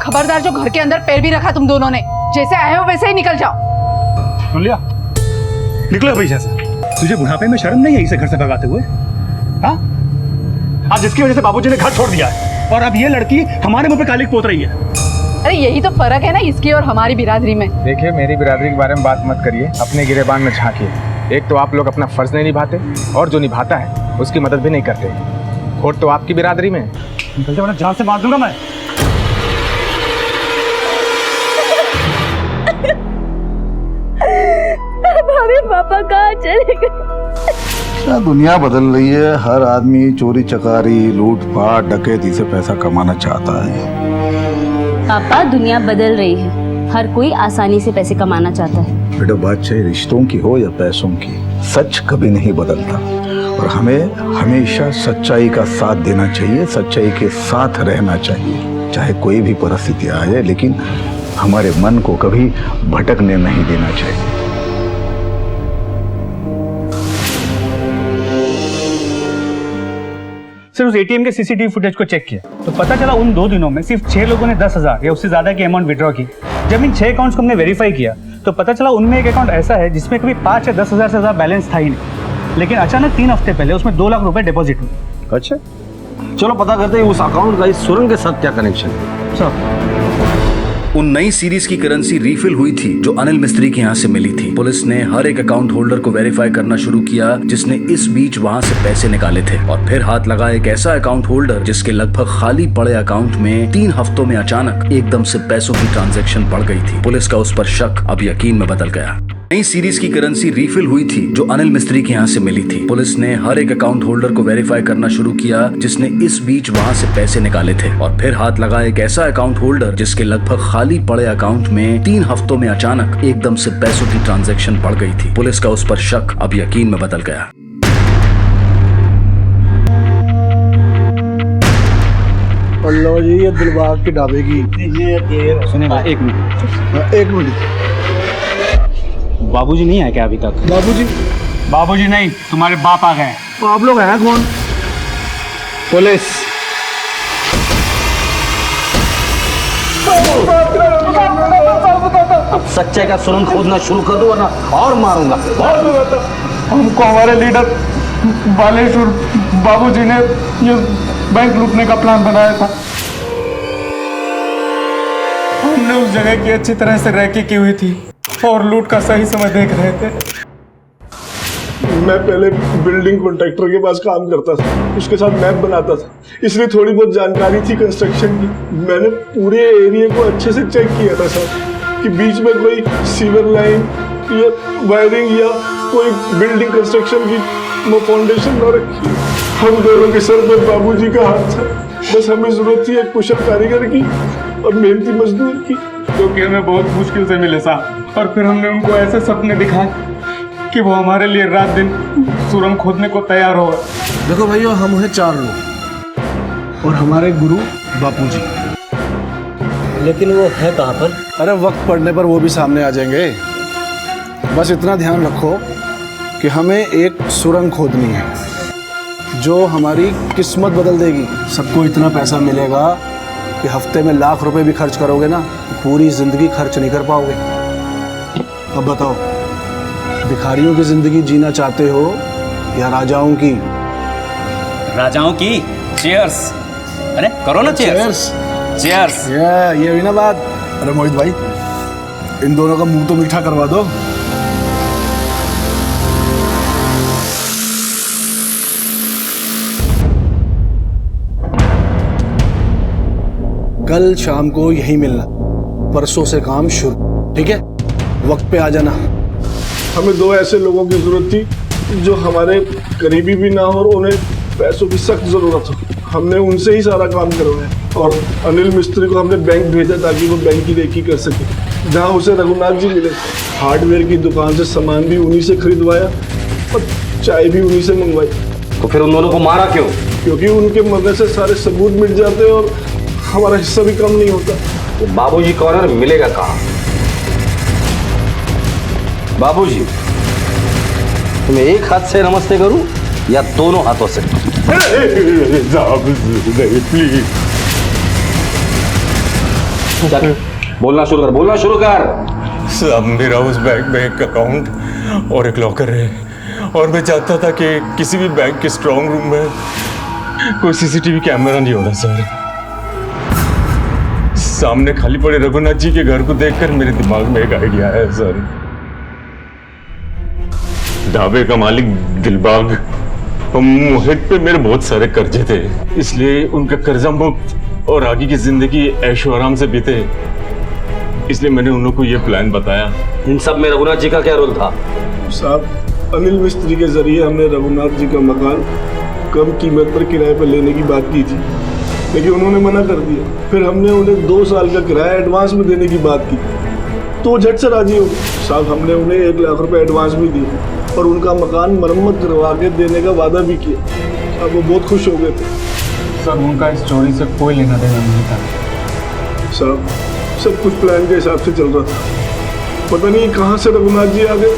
खबरदार, जो घर के अंदर पैर भी रखा तुम दोनों ने, जैसे आए हो वैसे ही निकल जाओ। सुन लिया? निकलो भैया से। तुझे बुढ़ापे में शर्म नहीं है इसे घर से भगाते हुए? हाँ, आज जिसकी वजह से बाबूजी ने घर छोड़ दिया है और अब ये लड़की हमारे मुंह पे कालिक पोत रही है। अरे यही तो फर्क है ना इसकी और हमारी बिरादरी में। देखिए, मेरी बिरादरी के बारे में बात मत करिए, अपने गिरेबान में झांकिए। एक तो आप लोग अपना फर्ज नहीं निभाते और जो निभाता है उसकी मदद भी नहीं करते। खोट तो आपकी बिरादरी में है। निकल जाओ, जान से मार दूंगा मैं। हमारे पापा कहाँ चले गए? क्या दुनिया बदल रही है। हर आदमी चोरी चकारी, लूटपाट, डकैती से पैसा कमाना चाहता है। पापा, दुनिया बदल रही है, हर कोई आसानी से पैसे कमाना चाहता है। बेटा, बात चाहे रिश्तों की हो या पैसों की, सच कभी नहीं बदलता और हमें हमेशा सच्चाई का साथ देना चाहिए, सच्चाई के साथ रहना चाहिए, चाहे कोई भी परिस्थिति आ जाए, लेकिन हमारे मन को कभी भटकने नहीं देना चाहिए। सर, उस एटीएम के सीसीटीवी फुटेज को चेक किया तो पता चला उन 2 दिनों में सिर्फ 6 लोगों ने 10,000 या उससे ज्यादा की अमाउंट विड्रॉ की। जब इन 6 अकाउंट्स को हमने वेरीफाई किया तो पता चला उनमें एक अकाउंट ऐसा है जिसमें कभी 5 या 10,000 से ज्यादा बैलेंस था ही नहीं, लेकिन अचानक 3 हफ्ते पहले उसमें 2 लाख रुपए डिपॉजिट हुए। अच्छा, चलो पता करते हैं उस अकाउंट का इस सुरंग के साथ क्या कनेक्शन है। सर, उन नई सीरीज की करेंसी रीफिल हुई थी जो अनिल मिस्त्री के यहाँ से मिली थी। पुलिस ने हर एक अकाउंट होल्डर को वेरीफाई करना शुरू किया जिसने इस बीच वहाँ से पैसे निकाले थे, और फिर हाथ लगा एक ऐसा अकाउंट होल्डर जिसके लगभग खाली पड़े अकाउंट में 3 हफ्तों में अचानक एकदम से पैसों की ट्रांजैक्शन बढ़ गई थी। पुलिस का उस पर शक अब यकीन में बदल गया। नई सीरीज की करेंसी रीफिल हुई थी जो अनिल मिस्त्री के यहाँ से मिली थी। पुलिस ने हर एक अकाउंट होल्डर को वेरीफाई करना शुरू किया जिसने इस बीच वहाँ से पैसे निकाले थे, और फिर हाथ लगा एक ऐसा अकाउंट होल्डर जिसके लगभग खाली पड़े अकाउंट में 3 हफ्तों में अचानक एकदम से पैसों की ट्रांजैक्शन बढ़ गई थी। पुलिस का उस पर शक अब यकीन में बदल गया। लो जी, ये दिलबाग के ढाबे की। सुनिए ना, एक मिनट। बाबूजी नहीं आए क्या अभी तक? बाबूजी नहीं, तुम्हारे बाप आ गए। तो आप लोग हैं कौन? पुलिस। अब सच्चाई का सुरंग खोदना शुरू कर दो वरना और मारूंगा। हमको हमारे लीडर बालेश्वर बाबूजी ने ये बैंक लूटने का प्लान बनाया था। हमने उस जगह की अच्छी तरह से रैकी की हुई थी और लूट का सही समय देख रहे थे। मैं पहले बिल्डिंग कॉन्ट्रैक्टर के पास काम करता था, उसके साथ मैप बनाता था, इसलिए थोड़ी बहुत जानकारी थी कंस्ट्रक्शन की। मैंने पूरे एरिया को अच्छे से चेक किया था साहब कि बीच में कोई सीवर लाइन या वायरिंग या कोई बिल्डिंग कंस्ट्रक्शन की फाउंडेशन न रखी। हम दोनों के सर पे बाबूजी का हाथ था, बस हमें जरूरत थी एक कुशल कारीगर की और मेहनती मजदूर की, जो कि हमें बहुत मुश्किल से मिले साहब। और फिर हमने उनको ऐसे सपने दिखाए कि वो हमारे लिए रात दिन सुरंग खोदने को तैयार हो। देखो भैया, हम हैं 4 लोग और हमारे गुरु बापूजी। लेकिन वो है कहाँ पर? अरे वक्त पड़ने पर वो भी सामने आ जाएंगे। बस इतना ध्यान रखो कि हमें एक सुरंग खोदनी है जो हमारी किस्मत बदल देगी। सबको इतना पैसा मिलेगा कि हफ्ते में लाख रुपए भी खर्च करोगे ना, पूरी जिंदगी खर्च नहीं कर पाओगे। अब बताओ, भिखारियों की जिंदगी जीना चाहते हो या राजाओं की? राजाओं की। चीयर्स। अरे करो ना चीयर्स। चीयर्स। ये हुई ना बात। अरे मोहित भाई, इन दोनों का मुंह तो मीठा करवा दो। कल शाम को यहीं मिलना, परसों से काम शुरू, ठीक है? वक्त पे आ जाना। हमें 2 ऐसे लोगों की जरूरत थी जो हमारे करीबी भी ना हो और उन्हें पैसों की सख्त जरूरत हो। हमने उनसे ही सारा काम करवाया और अनिल मिस्त्री को हमने बैंक भेजा ताकि वो बैंक की रेकी कर सके। जहाँ उसे रघुनाथ जी मिले, हार्डवेयर की दुकान से सामान भी उन्हीं से खरीदवाया और चाय भी उन्हीं से मंगवाई। तो फिर उन दोनों को मारा क्यों? क्योंकि उनके मरने से सारे सबूत मिट जाते और हमारा हिस्सा भी कम नहीं होता। तो बाबूजी कॉर्नर मिलेगा कहाँ? बाबूजी, तुम्हें एक हाथ से नमस्ते करूं या दोनों हाथों से? प्लीज बोलना शुरू कर, बोलना शुरू कर। साहब, मेरा उस बैंक में एक अकाउंट और एक लॉकर है और मैं चाहता था कि किसी भी बैंक के स्ट्रांग रूम में कोई सीसीटीवी कैमरा नहीं होना सर। सामने खाली पड़े रघुनाथ जी के घर को देखकर मेरे दिमाग में एक आइडिया है सर। ढाबे का मालिक दिलबाग और मोहित पे मेरे बहुत सारे कर्जे थे, इसलिए उनका कर्जा मुक्त और आगे की जिंदगी ऐशो आराम से बीते, इसलिए मैंने उन लोगों को ये प्लान बताया। इन सब में रघुनाथ जी का क्या रोल था? साहब, अनिल मिस्त्री के जरिए हमने रघुनाथ जी का मकान कम कीमत पर किराए पर लेने की बात की थी, लेकिन उन्होंने मना कर दिया। फिर हमने उन्हें 2 साल का किराया एडवांस में देने की बात की तो झट से राजी हो गए। साहब, हमने उन्हें 1 लाख रुपए एडवांस भी दिए और उनका मकान मरम्मत करवा के देने का वादा भी किया। अब वो बहुत खुश हो गए थे। सर, उनका इस चोरी से कोई लेना देना नहीं था। साहब, सब कुछ प्लान के हिसाब से चल रहा था, पता नहीं कहाँ से रघुनाथ जी आ गए।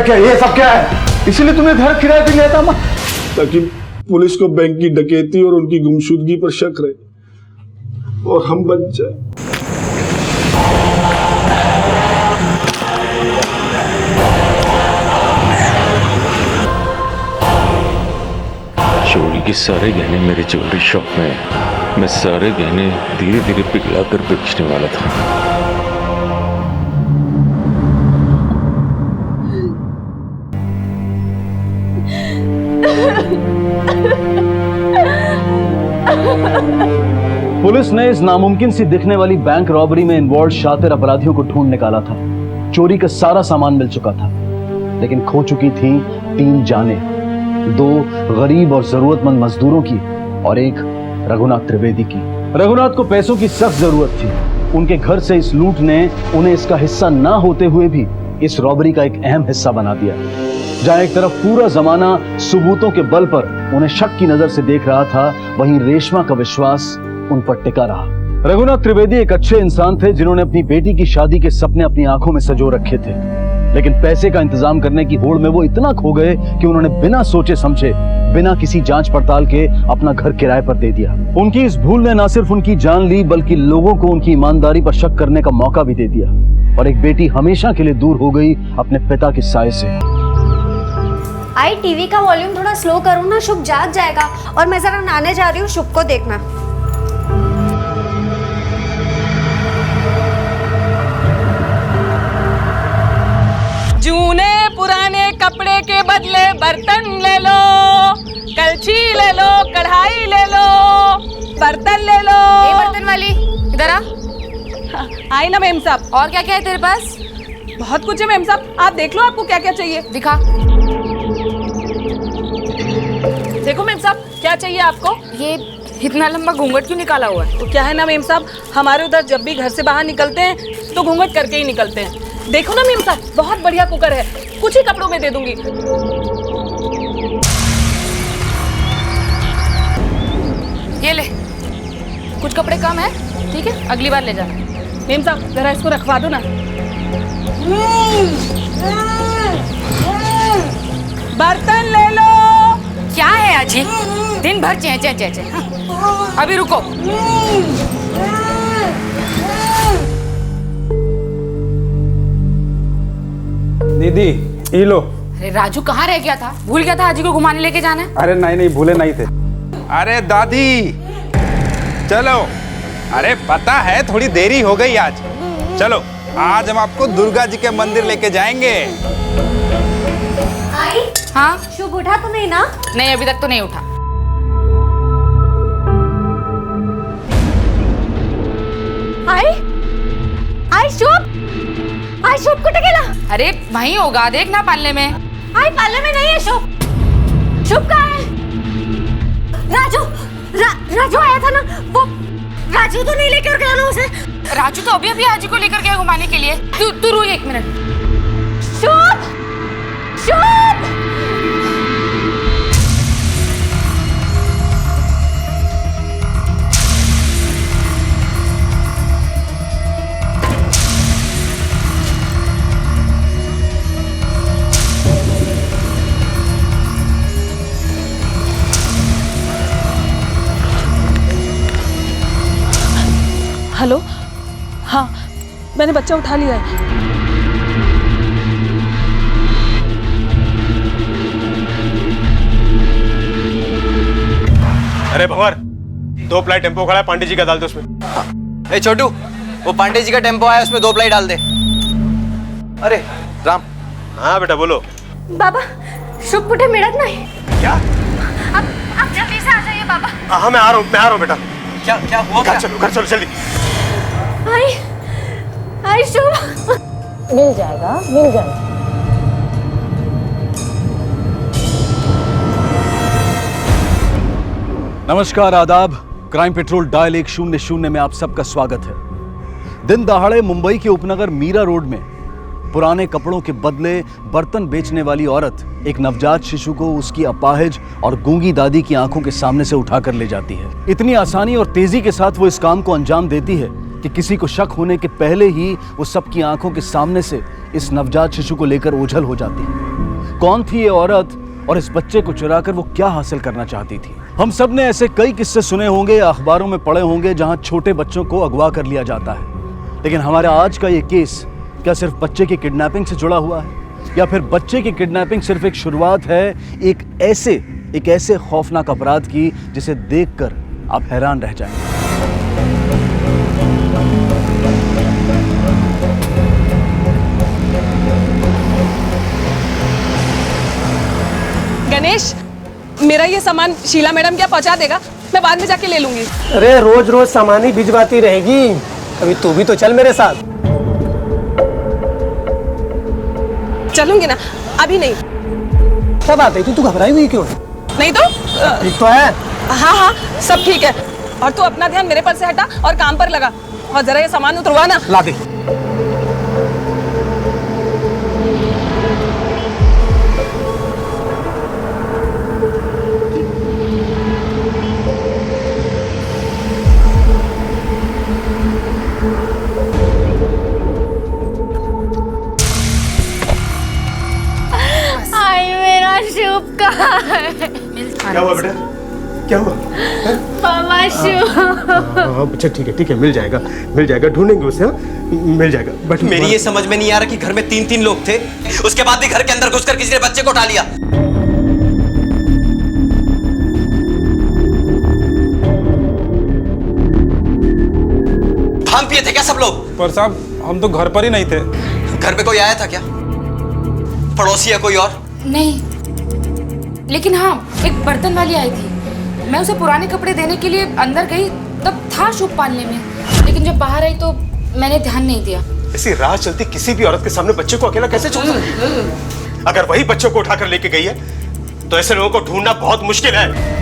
ये सब क्या है? इसीलिए तुमने घर किराए पे लिया था? ताकि पुलिस को बैंक की डकैती और उनकी गुमशुदगी पर शक रहे और हम बच जाए। चोरी के सारे गहने मेरे ज्वेलरी शॉप में है। मैं सारे गहने धीरे धीरे पिघला कर बेचने वाला था। पुलिस ने इस नामुमकिन सी दिखने वाली बैंक रॉबरी में इन्वॉल्व शातिर अपराधियों को ढूंढ निकाला था। चोरी का सारा सामान मिल चुका था, लेकिन खो चुकी थी 3 जानें, 2 गरीब और जरूरतमंद मजदूरों की और एक रघुनाथ त्रिवेदी की। रघुनाथ को पैसों की सख्त जरूरत थी। उनके घर से इस लूट ने उन्हें इसका हिस्सा ना होते हुए भी इस रॉबरी का एक अहम हिस्सा बना दिया। जहां एक तरफ पूरा जमाना सबूतों के बल पर उन्हें शक की नजर से देख रहा था, वहीं रेशमा का विश्वास उन पर टिका रहा। रघुनाथ त्रिवेदी एक अच्छे इंसान थे जिन्होंने अपनी बेटी की शादी के सपने अपनी आंखों में सजो रखे थे, लेकिन पैसे का इंतजाम करने की होड़ में वो इतना खो गए कि उन्होंने बिना सोचे समझे, बिना किसी जांच पड़ताल के अपना घर किराए पर दे दिया। उनकी इस भूल ने न सिर्फ उनकी जान ली बल्कि लोगों को उनकी ईमानदारी पर शक करने का मौका भी दे दिया, और एक बेटी हमेशा के लिए दूर हो गई अपने पिता के साए से। आई टीवी का वॉल्यूम थोड़ा स्लो करो ना, शुभ जाग जाएगा। और मैं जरा नहाने जा रही हूँ, शुभ को देखना। जूने पुराने कपड़े के बदले बर्तन ले लो, कलछी ले लो, कढ़ाई ले लो, बर्तन ले लो। ये बर्तन वाली इधर आ। आई ना मेम साहब। और क्या क्या है तेरे पास? बहुत कुछ है मेम साहब, आप देख लो आपको क्या क्या चाहिए। दिखा। देखो मेम साहब, क्या चाहिए आपको? ये इतना लंबा घूंघट क्यों निकाला हुआ है? तो क्या है ना मेम साहब, हमारे उधर जब भी घर से बाहर निकलते हैं तो घूंघट करके ही निकलते हैं। देखो ना मेम साहब, बहुत बढ़िया कुकर है, कुछ ही कपड़ों में दे दूंगी। ये ले, कुछ कपड़े कम है, ठीक है, अगली बार ले जाना। मेम साहब जरा इसको रखवा दो ना। बर्तन ले लो। क्या है अजी, दिन भर चे चे चे चे। अभी रुको। दीदी ये लो। अरे राजू कहाँ रह गया था? भूल गया था आजी को घुमाने लेके जाना है? अरे नहीं भूले नहीं थे। अरे दादी चलो, अरे पता है थोड़ी देरी हो गई आज। चलो आज हम आपको दुर्गा जी के मंदिर लेके जाएंगे। आई? हाँ शुभ उठा तो नहीं ना? नहीं अभी तक तो नहीं उठा। आई? आई शुभ? आई शुभ कुठे गेला? अरे वहीं होगा, देखना पालने में। आई पालने में नहीं है शुभ। शुभ कहाँ है? राजू राजू आया था ना, वो राजू तो नहीं लेकर गया ना उसे? राजू तो अभी आजी को लेकर गया घुमाने के लिए। तू रो एक मिनट। शुभ शुभ हेलो, हाँ मैंने बच्चा उठा लिया है। अरे भंवर, 2 प्लाई टेम्पो खड़ा है, पांडे जी का डाल दो उसमें। ए छोटू, वो पांडे जी का टेम्पो आया, उसमें 2 प्लाई डाल दे। अरे राम। हाँ बेटा बोलो। बाबा शुभ कुठे मिळत नहीं। क्या? आप जल्दी से आ जाइए बाबा। हाँ मैं आ रहा हूँ बेटा। क्या क्या हुआ? घर चलो जल्दी। आई शुभ। मिल जाएगा मिल जाएगा। नमस्कार, आदाब। क्राइम पेट्रोल डायल 100 में आप सबका स्वागत है। दिन दहाड़े मुंबई के उपनगर मीरा रोड में पुराने कपड़ों के बदले बर्तन बेचने वाली औरत एक नवजात शिशु को उसकी अपाहिज और गूंगी दादी की आंखों के सामने से उठाकर ले जाती है। इतनी आसानी और तेजी के साथ वो इस काम को अंजाम देती है कि किसी को शक होने के पहले ही वो सबकी आंखों के सामने से इस नवजात शिशु को लेकर ओझल हो जाती है। कौन थी ये औरत और इस बच्चे को चुराकर वो क्या हासिल करना चाहती थी? हम सब ने ऐसे कई किस्से सुने होंगे, अखबारों में पढ़े होंगे, जहां छोटे बच्चों को अगवा कर लिया जाता है। लेकिन हमारा आज का ये केस क्या सिर्फ बच्चे की किडनैपिंग से जुड़ा हुआ है, या फिर बच्चे की किडनैपिंग सिर्फ एक शुरुआत है एक ऐसे खौफनाक अपराध की जिसे देखकर आप हैरान रह जाएंगे। गणेश, मेरा ये सामान शीला मैडम क्या पहुंचा देगा? मैं बाद में जाके ले लूंगी। अरे रोज रोज सामान ही भिजवाती रहेगी, अभी तू भी तो चल मेरे साथ। चलूंगी ना, अभी नहीं। क्या बात है, तू घबराई हुई क्यों है? नहीं तो ठीक तो है। हाँ सब ठीक है। और तू अपना ध्यान मेरे पर से हटा और काम पर लगा, और जरा ये सामान उतरवा ना। ला दे। क्या हुआ बेटा, क्या हुआ? पापा शुभ। अच्छा ठीक है, मिल जाएगा, ढूंढेंगे उसे। मिल जाएगा। बट मेरी ये समझ में नहीं आ रहा कि घर में 3 लोग थे, उसके बाद भी घर के अंदर घुसकर किसी ने बच्चे को उठा लिया। भांग पिए थे क्या सब लोग? पर साहब हम तो घर पर ही नहीं थे। घर पे कोई आया था क्या? पड़ोसी या कोई और? नहीं, लेकिन हाँ एक बर्तन वाली आई थी। मैं उसे पुराने कपड़े देने के लिए अंदर गई, तब था शुभ पालने में, लेकिन जब बाहर आई तो मैंने ध्यान नहीं दिया। ऐसी राह चलती किसी भी औरत के सामने बच्चे को अकेला कैसे छोड़ सकती? अगर वही बच्चों को उठाकर लेके गई है तो ऐसे लोगों को ढूंढना बहुत मुश्किल है।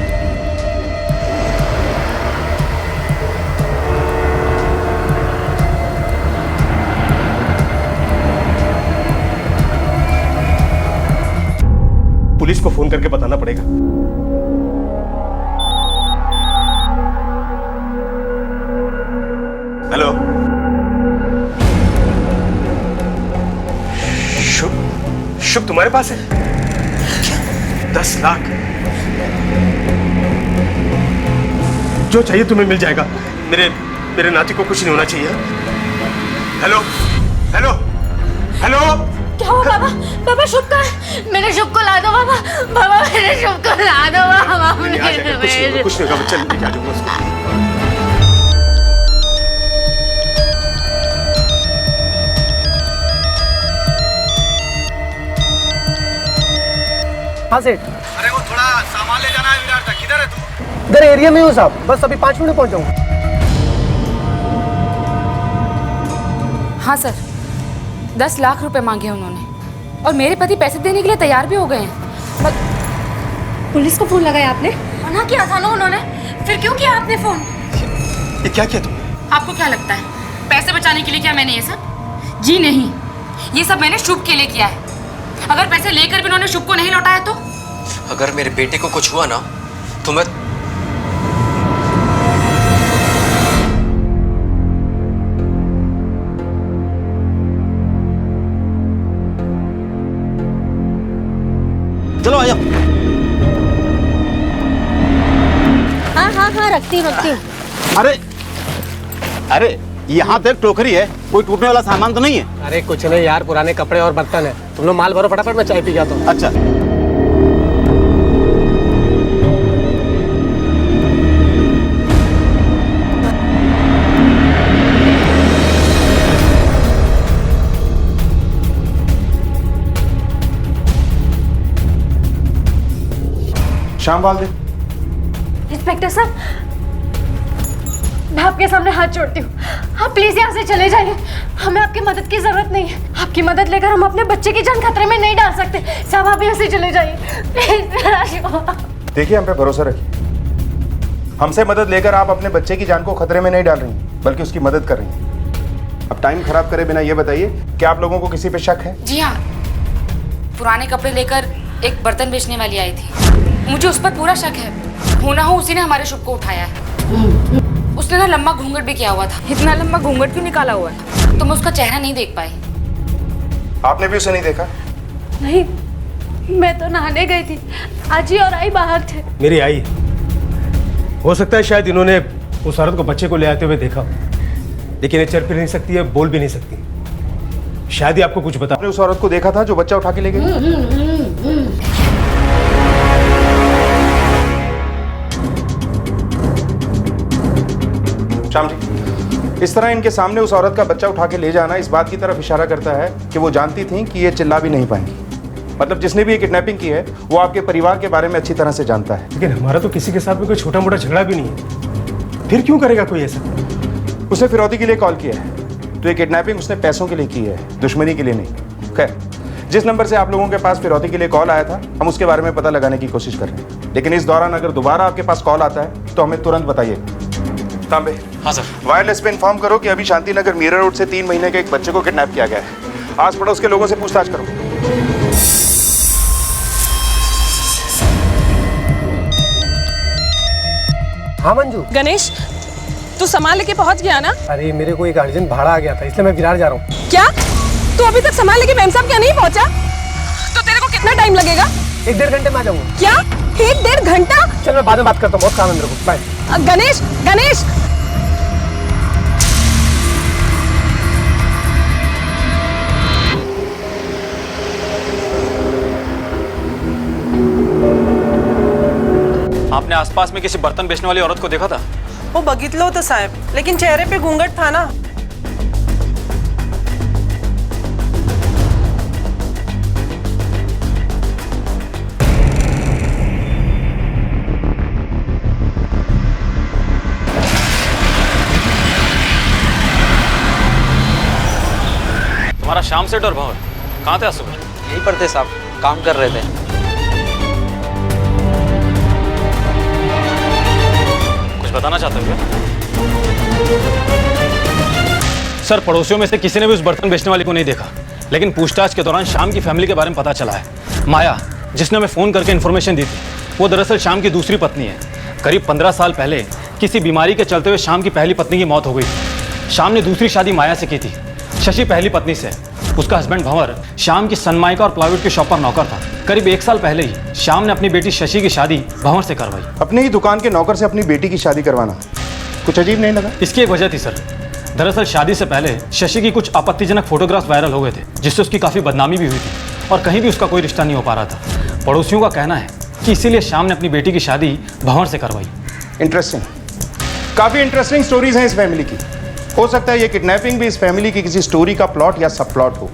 पुलिस को फोन करके बताना पड़ेगा। हेलो, शुभ तुम्हारे पास है? 10 लाख जो चाहिए तुम्हें मिल जाएगा। मेरे नाती को कुछ नहीं होना चाहिए। हेलो हेलो हेलो, क्या हुआ बाबा? बाबा शुभ का है, मेरे शुभ को ला दो बाबा। बाबा मेरे शुभ को ला दो बाबा। कुछ नहीं होगा बच्चा, लेके आ जाऊंगा उसको। हाँ सेठ। अरे वो थोड़ा सामान ले जाना है विराट तक। किधर है तू? इधर एरिया में हूँ साहब, बस अभी 5 मिनट में पहुँच जाऊँगा। हाँ सर, 10 लाख रुपए मांगे उन्होंने और मेरे पति पैसे देने के लिए तैयार भी हो गए हैं। पुलिस को फोन लगाया आपने? मना किया था ना उन्होंने, फिर क्यों किया आपने फोन? ये क्या किया तुमने? आपको क्या लगता है पैसे बचाने के लिए किया मैंने ये सब? जी नहीं, ये सब मैंने शुभ के लिए किया है। अगर पैसे लेकर भी उन्होंने शुभ को नहीं लौटाया तो? अगर मेरे बेटे को कुछ हुआ ना तो मैं चलो आ जाओ। हाँ रखती हूँ। अरे यहाँ तो एक टोकरी है, कोई टूटने वाला सामान तो नहीं है? अरे कुछ नहीं यार, पुराने कपड़े और बर्तन है। तुम लोग माल भरो फटाफट, मैं चाय पी जाता हूँ। अच्छा। शाम वाल दे। इंस्पेक्टर साहब, मैं आपके सामने हाथ जोड़ती हूँ, आप प्लीज यहाँ से चले जाइए। हमें आपकी मदद की जरूरत नहीं है। आपकी मदद लेकर हम अपने बच्चे की जान खतरे में नहीं डाल सकते। साहब आप यहाँ से चले जाइए प्लीज। देखिए हम पे भरोसा रखिए। हमसे मदद लेकर आप अपने बच्चे की जान को खतरे में नहीं डाल रही हैं, बल्कि उसकी मदद कर रही हैं। अब टाइम खराब करे बिना ये बताइए कि आप लोगों को किसी पे शक है? जी हाँ, पुराने कपड़े लेकर एक बर्तन बेचने वाली आई थी, मुझे उस पर पूरा शक है। हो ना हो उसी ने हमारे शुभ को उठाया है। उसने ना लंबा घूंघट भी किया हुआ था। इतना लंबा घूंघट क्यों निकाला हुआ है? तो मैं उसका चेहरा नहीं देख पाई। आपने भी उसे नहीं देखा? नहीं, मैं तो नहाने गई थी, आजी और आई बाहर थे। मेरी आई, हो सकता है शायद इन्होंने उस औरत को बच्चे को ले आते हुए देखा, लेकिन ये चल भी नहीं सकती है, बोल भी नहीं सकती। शायद ही आपको कुछ बता। आपने उस औरत को देखा था जो बच्चा उठा के ले गई? श्याम जी, इस तरह इनके सामने उस औरत का बच्चा उठा के ले जाना इस बात की तरफ इशारा करता है कि वो जानती थी कि ये चिल्ला भी नहीं पाएंगी। मतलब जिसने भी ये किडनैपिंग की है वो आपके परिवार के बारे में अच्छी तरह से जानता है। लेकिन हमारा तो किसी के साथ में कोई छोटा मोटा झगड़ा भी नहीं है, फिर क्यों करेगा कोई ऐसा? उसने फिरौती के लिए कॉल किया है, तो ये किडनैपिंग उसने पैसों के लिए की है, दुश्मनी के लिए नहीं। खैर, जिस नंबर से आप लोगों के पास फिरौती के लिए कॉल आया था, हम उसके बारे में पता लगाने की कोशिश कर रहे हैं। लेकिन इस दौरान अगर दोबारा आपके पास कॉल आता है तो हमें तुरंत बताइएगा। तांबे, हाँ सर। वायरलेस पे इन्फॉर्म करो कि अभी शांति नगर मीरा रोड से 3 महीने के एक बच्चे को किडनैप किया गया है। आस पड़ोस के लोगों से पूछताछ करो। हाँ मंजू। गणेश, तू सामान लेके पहुंच गया ना? अरे मेरे को एक अर्जेंट भाड़ा आ गया था, इसलिए मैं विरार जा रहा हूँ। क्या? तू अभी तक सामान लेके मेम साहब क्या नहीं पहुंचा? तो तेरे को कितना टाइम लगेगा? 1-1.5 घंटे में आ जाऊंगा। क्या 1-1.5 घंटा? चल मैं बाद में बात करता हूँ, बहुत काम है मेरे को। बाय। गणेश गणेश आपने आसपास में किसी बर्तन बेचने वाली औरत को देखा था? वो बघितलं होतं साहेब, लेकिन चेहरे पे घूंघट था ना। तुम्हारा श्याम सेठ और भंवर कहाँ थे आज सुबह? यहीं पर थे साहब, काम कर रहे थे। कुछ बताना चाहते हो क्या? सर, पड़ोसियों में से किसी ने भी उस बर्तन बेचने वाली को नहीं देखा, लेकिन पूछताछ के दौरान श्याम की फैमिली के बारे में पता चला है। माया, जिसने हमें फोन करके इन्फॉर्मेशन दी थी, वो दरअसल श्याम की दूसरी पत्नी है। करीब 15 साल पहले किसी बीमारी के चलते हुए श्याम की पहली पत्नी की मौत हो गई थी। श्याम ने दूसरी शादी माया से की थी, शशि पहली पत्नी से। उसका हस्बैंड भंवर श्याम की सनमाइका और प्लाईवुड की शॉप पर नौकर था। करीब 1 साल पहले ही श्याम ने अपनी बेटी शशि की शादी भंवर से करवाई। अपनी ही दुकान के नौकर से अपनी बेटी की शादी करवाना कुछ अजीब नहीं लगा? इसकी एक वजह थी सर। दरअसल शादी से पहले शशि की कुछ आपत्तिजनक फोटोग्राफ्स वायरल हो गए थे, जिससे उसकी काफी बदनामी भी हुई थी और कहीं भी उसका कोई रिश्ता नहीं हो पा रहा था। पड़ोसियों का कहना है कि इसीलिए श्याम ने अपनी बेटी की शादी भंवर से करवाई। इंटरेस्टिंग, काफी इंटरेस्टिंग स्टोरीज हैं इस फैमिली की। हो सकता है ये किडनैपिंग भी इस फैमिली की किसी स्टोरी का प्लॉट या सब प्लॉट हो,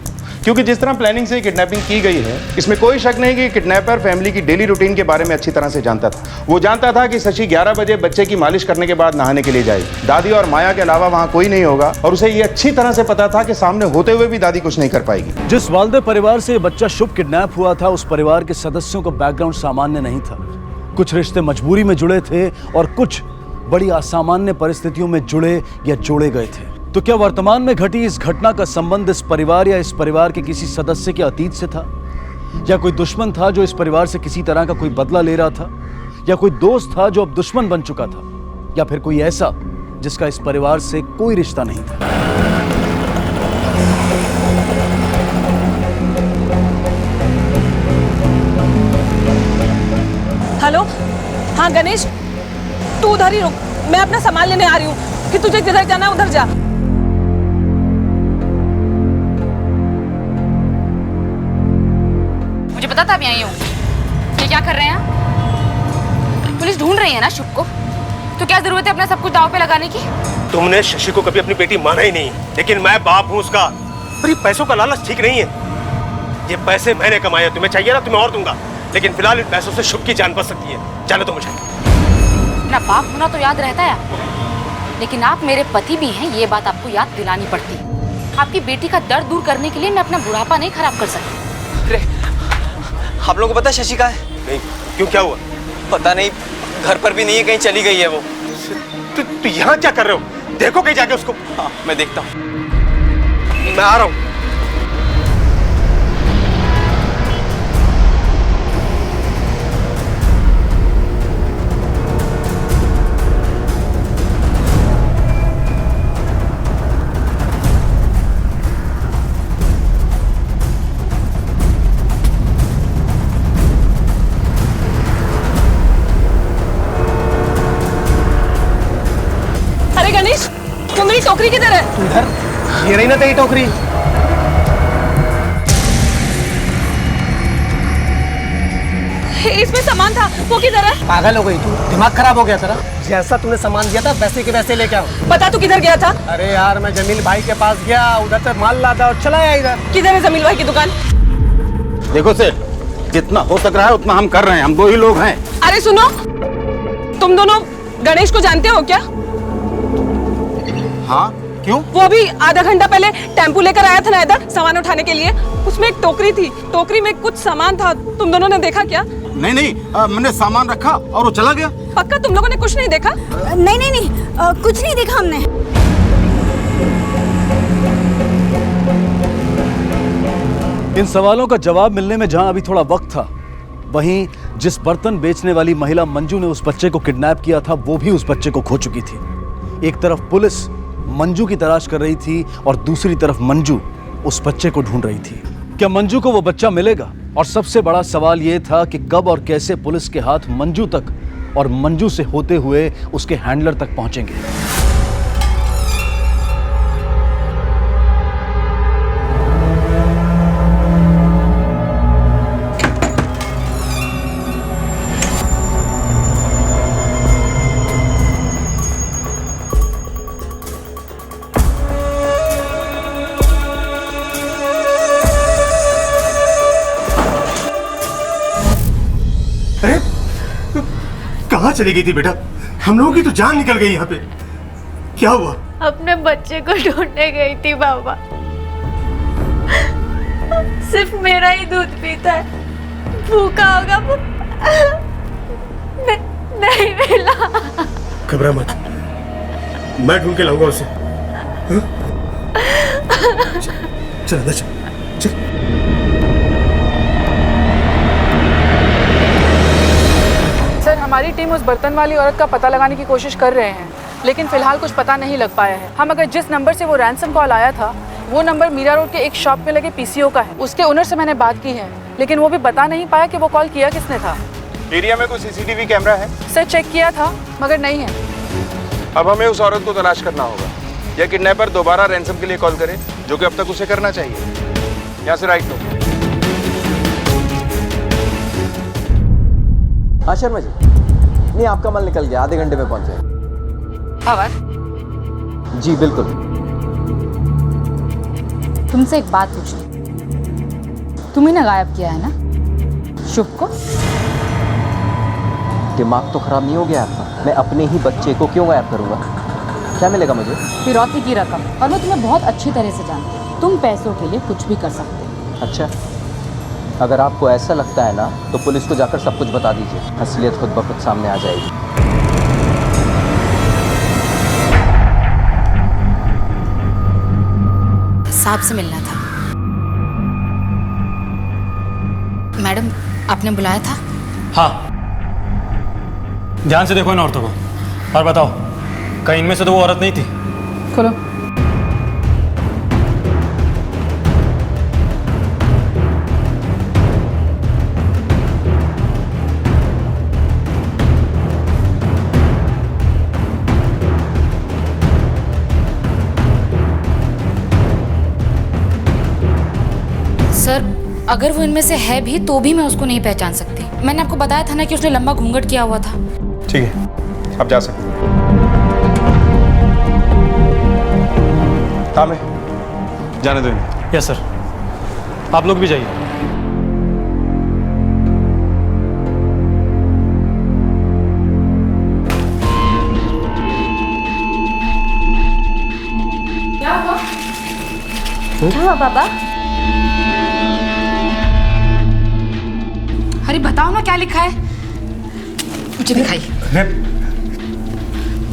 क्योंकि जिस तरह प्लानिंग से किडनैपिंग की गई है, इसमें कोई शक नहीं कि किडनैपर फैमिली की डेली रूटीन के बारे में अच्छी तरह से जानता था। वो जानता था कि शशि 11 बजे बच्चे की मालिश करने के बाद नहाने के लिए जाएगी। दादी और माया के अलावा वहाँ कोई नहीं होगा, और उसे ये अच्छी तरह से पता था कि सामने होते हुए भी दादी कुछ नहीं कर पाएगी। जिस वालदे परिवार से ये बच्चा शुभ किडनैप हुआ था, उस परिवार के सदस्यों का बैकग्राउंड सामान्य नहीं था। कुछ रिश्ते मजबूरी में जुड़े थे और कुछ बड़ी असामान्य परिस्थितियों में जुड़े या जोड़े गए थे। तो क्या वर्तमान में घटी इस घटना का संबंध इस परिवार या इस परिवार के किसी सदस्य के अतीत से था, या कोई दुश्मन था जो इस परिवार से किसी तरह का कोई बदला ले रहा था, या कोई दोस्त था जो अब दुश्मन बन चुका था, या फिर कोई ऐसा जिसका इस परिवार से कोई रिश्ता नहीं था? हेलो, हाँ गणेश, तू उधर ही रुक, मैं अपना सामान लेने आ रही हूँ। कि तुझे किधर जाना है उधर जा। मुझे पता था आप यहीं हो। ये क्या कर रहे हैं? पुलिस ढूंढ रही है ना शुभ को, तो क्या जरूरत है अपना सब कुछ दांव पे लगाने की? तुमने शशि को कभी अपनी बेटी माना ही नहीं, लेकिन मैं बाप हूँ उसका। पर ये पैसों का लालच ठीक नहीं है। ये पैसे मैंने कमाए, तुम्हें चाहिए ना, तुम्हें और दूंगा, लेकिन फिलहाल इन पैसों से शुभ की जान बच सकती है। जाने तो मुझे। अपना बाप होना तो याद रहता है आपको, लेकिन आप मेरे पति भी हैं, ये बात आपको याद दिलानी पड़ती। आपकी बेटी का दर्द दूर करने के लिए मैं अपना बुढ़ापा नहीं खराब कर सकती। अरे, आप लोगों को पता है शशि कहाँ है? नहीं, क्यों, क्या हुआ? पता नहीं, घर पर भी नहीं है, कहीं चली गई है वो। तू यहाँ क्या कर रहे हो? देखो कहीं जाके उसको। हाँ, मैं देखता हूँ। मैं आ रहा हूँ। गणेश, तुम मेरी टोकरी किधर है? इधर, ये रही ना तेरी टोकरी। इसमें सामान था, वो किधर है? पागल हो गई तू, दिमाग खराब हो गया तेरा। जैसा तूने सामान दिया था वैसे के वैसे लेके आओ। बता तू किधर गया था? अरे यार, मैं जमील भाई के पास गया, उधर से माल लादा और चला आया इधर। किधर है जमील भाई की दुकान? देखो सेठ, जितना हो सक रहा है उतना हम कर रहे हैं, हम 2 ही लोग हैं। अरे सुनो, तुम दोनों गणेश को जानते हो क्या? हाँ, क्यों? वो अभी आधा घंटा पहले टेम्पू लेकर आया था ना इधर सामान उठाने के लिए। उसमें एक टोकरी थी, टोकरी में कुछ सामान था। तुम दोनों ने देखा क्या? नहीं, मैंने सामान रखा और वो चला गया। पक्का तुम लोगों ने कुछ नहीं देखा? नहीं, कुछ नहीं देखा हमने। इन सवालों का जवाब मिलने में जहां अभी थोड़ा वक्त था, वहीं जिस बर्तन बेचने वाली महिला मंजू ने उस बच्चे को किडनैप किया था, वो भी उस बच्चे को खो चुकी थी। एक तरफ पुलिस मंजू की तलाश कर रही थी और दूसरी तरफ मंजू उस बच्चे को ढूंढ रही थी। क्या मंजू को वो बच्चा मिलेगा और सबसे बड़ा सवाल यह था कि कब और कैसे पुलिस के हाथ मंजू तक और मंजू से होते हुए उसके हैंडलर तक पहुंचेंगे। कहाँ चली गई थी बेटा? हम लोगों की तो जान निकल गई यहाँ पे। क्या हुआ? अपने बच्चे को ढूंढने गई थी बाबा। सिर्फ मेरा ही दूध पीता है, भूखा होगा वो नहीं मिला। घबरा मत, मैं ढूंढ के लाऊंगा उसे। चल अंदर चल। सर, हमारी टीम उस बर्तन वाली औरत का पता लगाने की कोशिश कर रहे हैं, लेकिन फिलहाल कुछ पता नहीं लग पाया है। हम अगर जिस नंबर से वो रैंसम कॉल आया था, वो नंबर मीरा रोड के एक शॉप में लगे पीसीओ का है। उसके ओनर से मैंने बात की है, लेकिन वो भी बता नहीं पाया कि वो कॉल किया किसने था। एरिया में कोई सीसीटीवी कैमरा है? सर, चेक किया था मगर नहीं है। अब हमें उस औरत को तलाश करना होगा। यह किडनैपर दोबारा रैंसम के लिए कॉल करे, जो कि अब तक उसे करना चाहिए। यहाँ से राइट लो। हाँ शर्मा जी, नहीं आपका माल निकल गया, आधे घंटे में पहुंच जाए। आवाज? जी बिल्कुल। तुमसे एक बात पूछनी, तुम्ही ने गायब किया है ना शुभ को? दिमाग तो खराब नहीं हो गया आपका? मैं अपने ही बच्चे को क्यों गायब करूंगा? क्या मिलेगा मुझे? फिरौती की रकम, और मैं तुम्हें बहुत अच्छी तरह से जानती हूँ। तुम पैसों के लिए कुछ भी कर सकते हो। अच्छा, अगर आपको ऐसा लगता है ना तो पुलिस को जाकर सब कुछ बता दीजिए, असलियत खुद ब खुद सामने आ जाएगी। साहब से मिलना था। मैडम, आपने बुलाया था? हाँ, ध्यान से देखो इन औरतों को और बताओ, कहीं इनमें से तो वो औरत नहीं थी? खोलो। सर, अगर वो इनमें से है भी तो भी मैं उसको नहीं पहचान सकती। मैंने आपको बताया था ना कि उसने लंबा घूंघट किया हुआ था। ठीक है, अब जा सकते हैं। तामे, जाने दो इन्हें। यस सर, आप लोग भी जाइए। क्या हुआ? क्या हुआ बाबा? अरे बताओ ना क्या लिखा है, मुझे दिखाइए।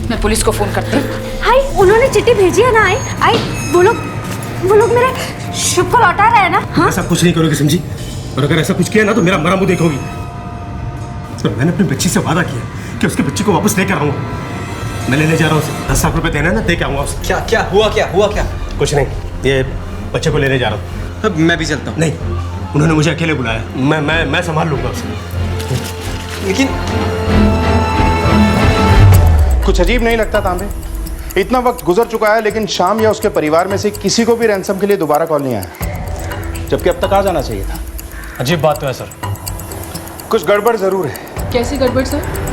मैं पुलिस को फोन करती हूँ। हाय, उन्होंने चिट्ठी भेजी है ना। आई वो लोग मेरे शुभ को लौटा रहे हैं ना। हाँ? ऐसा कुछ नहीं करोगी समझी, और अगर ऐसा कुछ किया ना तो मेरा मरा मुंह देखोगी। तो मैंने अपनी बच्ची से वादा किया कि उसके बच्ची को वापस लेकर आऊंगा। मैं लेने जा रहा हूँ उसे। 10 लाख रुपए देना है ना, दे के आऊंगा उसे। क्या हुआ? कुछ नहीं, ये बच्चे को लेने जा रहा हूँ। अब मैं भी चलता हूँ। नहीं, उन्होंने मुझे अकेले बुलाया। मैं संभाल लूंगा उसे। लेकिन कुछ अजीब नहीं लगता तांबे? इतना वक्त गुजर चुका है लेकिन शाम या उसके परिवार में से किसी को भी रैंसम के लिए दोबारा कॉल नहीं आया, जबकि अब तक आ जाना चाहिए था। अजीब बात तो है सर। कुछ गड़बड़ जरूर है। कैसी गड़बड़ सर?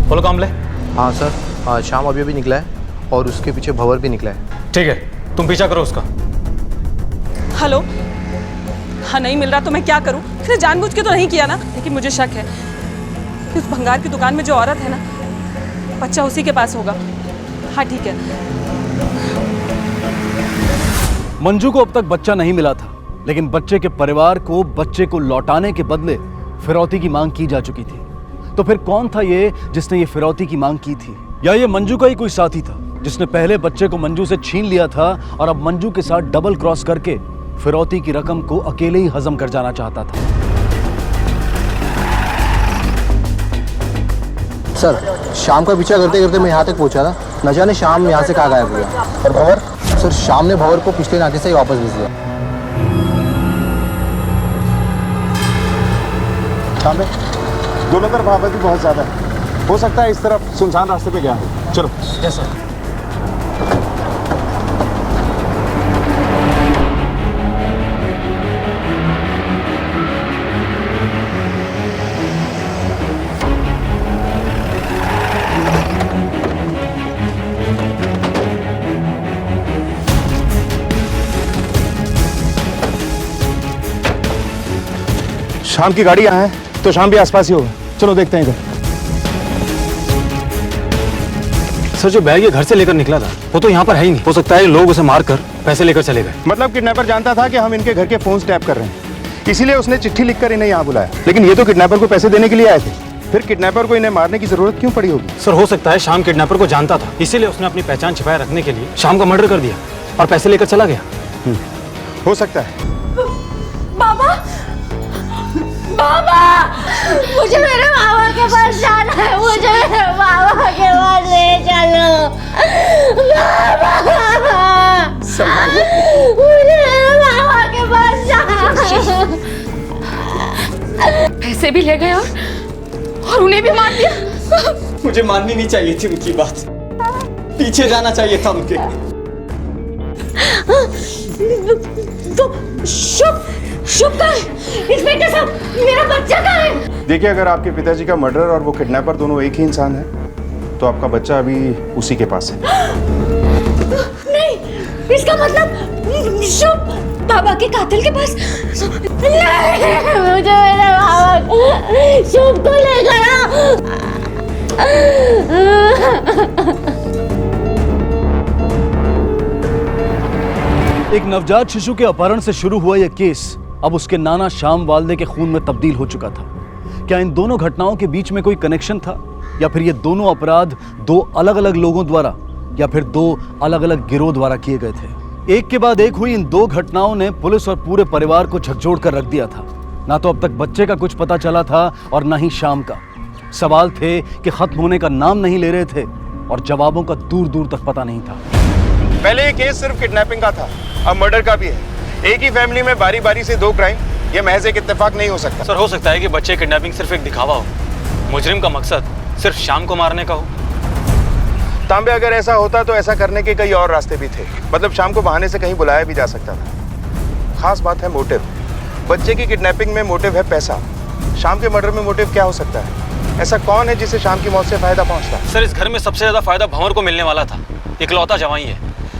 बोलो कामले। हाँ सर, शाम अभी निकला है और उसके पीछे भंवर भी निकला है। ठीक है, तुम पीछा करो उसका। हेलो। हाँ, नहीं मिल रहा तो मैं क्या करूं? इसने जानबूझ के तो नहीं किया ना, लेकिन मुझे शक है कि उस भंगार की दुकान में जो औरत है ना, बच्चा उसी के पास होगा। हाँ ठीक है। मंजू को अब तक बच्चा नहीं मिला था, लेकिन बच्चे के परिवार को बच्चे को लौटाने के बदले फिरौती की मांग की जा चुकी थी। तो फिर कौन था ये जिसने ये फिरौती की मांग की थी? या ये मंजू का ही कोई साथी था जिसने पहले बच्चे को मंजू से छीन लिया था और अब मंजू के साथ डबल क्रॉस करके फिरौती की रकम को अकेले ही हजम कर जाना चाहता था? सर शाम का पीछा करते करते मैं यहाँ तक पहुँचा था, न जाने शाम यहाँ से कहाँ गायब हुआ। और भंवर? सर शाम ने भंवर को पिछले नाके से ही वापस भेज दिया। शाम दोनों तरफ आबादी बहुत ज्यादा है, हो सकता है इस तरफ सुनसान रास्ते पे गया हो। चलो। Yes sir. शाम की गाड़ी यहाँ है तो शाम भी आसपास ही होगा। चलो देखते हैं इधर। सर जो बैग ये घर से लेकर निकला था वो तो यहाँ पर है ही नहीं। हो सकता है लोग उसे मारकर पैसे लेकर चले गए। मतलब किडनैपर जानता था कि हम इनके घर के फोन टैप कर रहे हैं, इसीलिए उसने चिट्ठी लिखकर इन्हें यहाँ बुलाया। लेकिन ये तो किडनैपर को पैसे देने के लिए आए थे, फिर किडनैपर को इन्हें मारने की जरूरत क्यों पड़ी होगी? सर हो सकता है शाम किडनैपर को जानता था, इसीलिए उसने अपनी पहचान छिपाए रखने के लिए शाम का मर्डर कर दिया और पैसे लेकर चला गया। हो सकता है। बाबा, बाबा, मुझे मेरे मामा के पास जाना है, मुझे मेरे मामा के पास ले चलो। बाबा, मुझे मेरे मामा के पास जाना है। पैसे भी ले गए और उन्हें भी मार दिया। मुझे माननी नहीं चाहिए थी उनकी बात, पीछे जाना चाहिए था उनके। तो शुभ कहाँ है? इंस्पेक्टर साहब, मेरा बच्चा कहाँ है? देखिए, अगर आपके पिताजी का मर्डर और वो किडनैपर दोनों एक ही इंसान है तो आपका बच्चा अभी उसी के पास है। नहीं, इसका मतलब शुभ बाबा के कातिल के पास नहीं। मुझे मेरे बाबा शुभ को ले गया। एक नवजात शिशु के अपहरण से शुरू हुआ यह केस अब उसके नाना श्याम वाल्दे के खून में तब्दील हो चुका था। क्या इन दोनों घटनाओं के बीच में कोई कनेक्शन था, या फिर ये दोनों अपराध दो अलग अलग लोगों द्वारा या फिर दो अलग अलग गिरोह द्वारा किए गए थे? एक के बाद एक हुई इन दो घटनाओं ने पुलिस और पूरे परिवार को झकझोर कर रख दिया था। ना तो अब तक बच्चे का कुछ पता चला था और ना ही श्याम का। सवाल थे कि खत्म होने का नाम नहीं ले रहे थे और जवाबों का दूर दूर तक पता नहीं था। पहले ये केस सिर्फ किडनैपिंग का था, अब मर्डर का भी है। एक ही फैमिली में बारी बारी से दो क्राइम, ये महज एक इत्तेफाक नहीं हो सकता। सर हो सकता है कि बच्चे किडनैपिंग सिर्फ एक दिखावा हो, मुजरिम का मकसद सिर्फ शाम को मारने का हो। तांबे, अगर ऐसा होता तो ऐसा करने के कई और रास्ते भी थे। मतलब शाम को बहाने से कहीं बुलाया भी जा सकता था। खास बात है मोटिव। बच्चे की किडनैपिंग में मोटिव है पैसा, शाम के मर्डर में मोटिव क्या हो सकता है? ऐसा कौन है जिसे शाम की मौत से फायदा पहुंचता? सर इस घर में सबसे ज्यादा फायदा भंवर को मिलने वाला था, इकलौता जवाई है।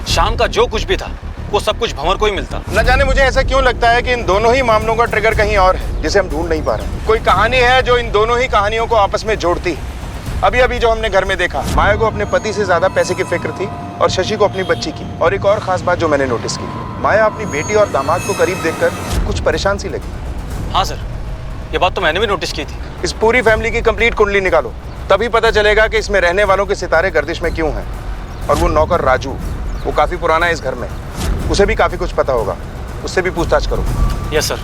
शाम का जो कुछ भी था वो सब कुछ भंवर को ही मिलता। न जाने मुझे ऐसा क्यों लगता है कि इन दोनों ही मामलों का ट्रिगर कहीं और है जिसे हम ढूंढ नहीं पा रहे। कोई कहानी है जो इन दोनों ही कहानियों को आपस में जोड़ती है। अभी अभी जो हमने घर में देखा, माया को अपने पति से ज्यादा पैसे की फिक्र थी और शशि को अपनी बच्ची की। और एक और खास बात जो मैंने नोटिस की, माया अपनी बेटी और दामाद को करीब देखकर कुछ परेशान सी लगी। हाँ सर, ये बात तो मैंने भी नोटिस की थी। इस पूरी फैमिली की कंप्लीट कुंडली निकालो, तभी पता चलेगा कि इसमें रहने वालों के सितारे गर्दिश में क्यों हैं। और वो नौकर राजू, वो काफी पुराना है इस घर में, उसे भी काफी कुछ पता होगा, उससे भी पूछताछ करो। Yes sir.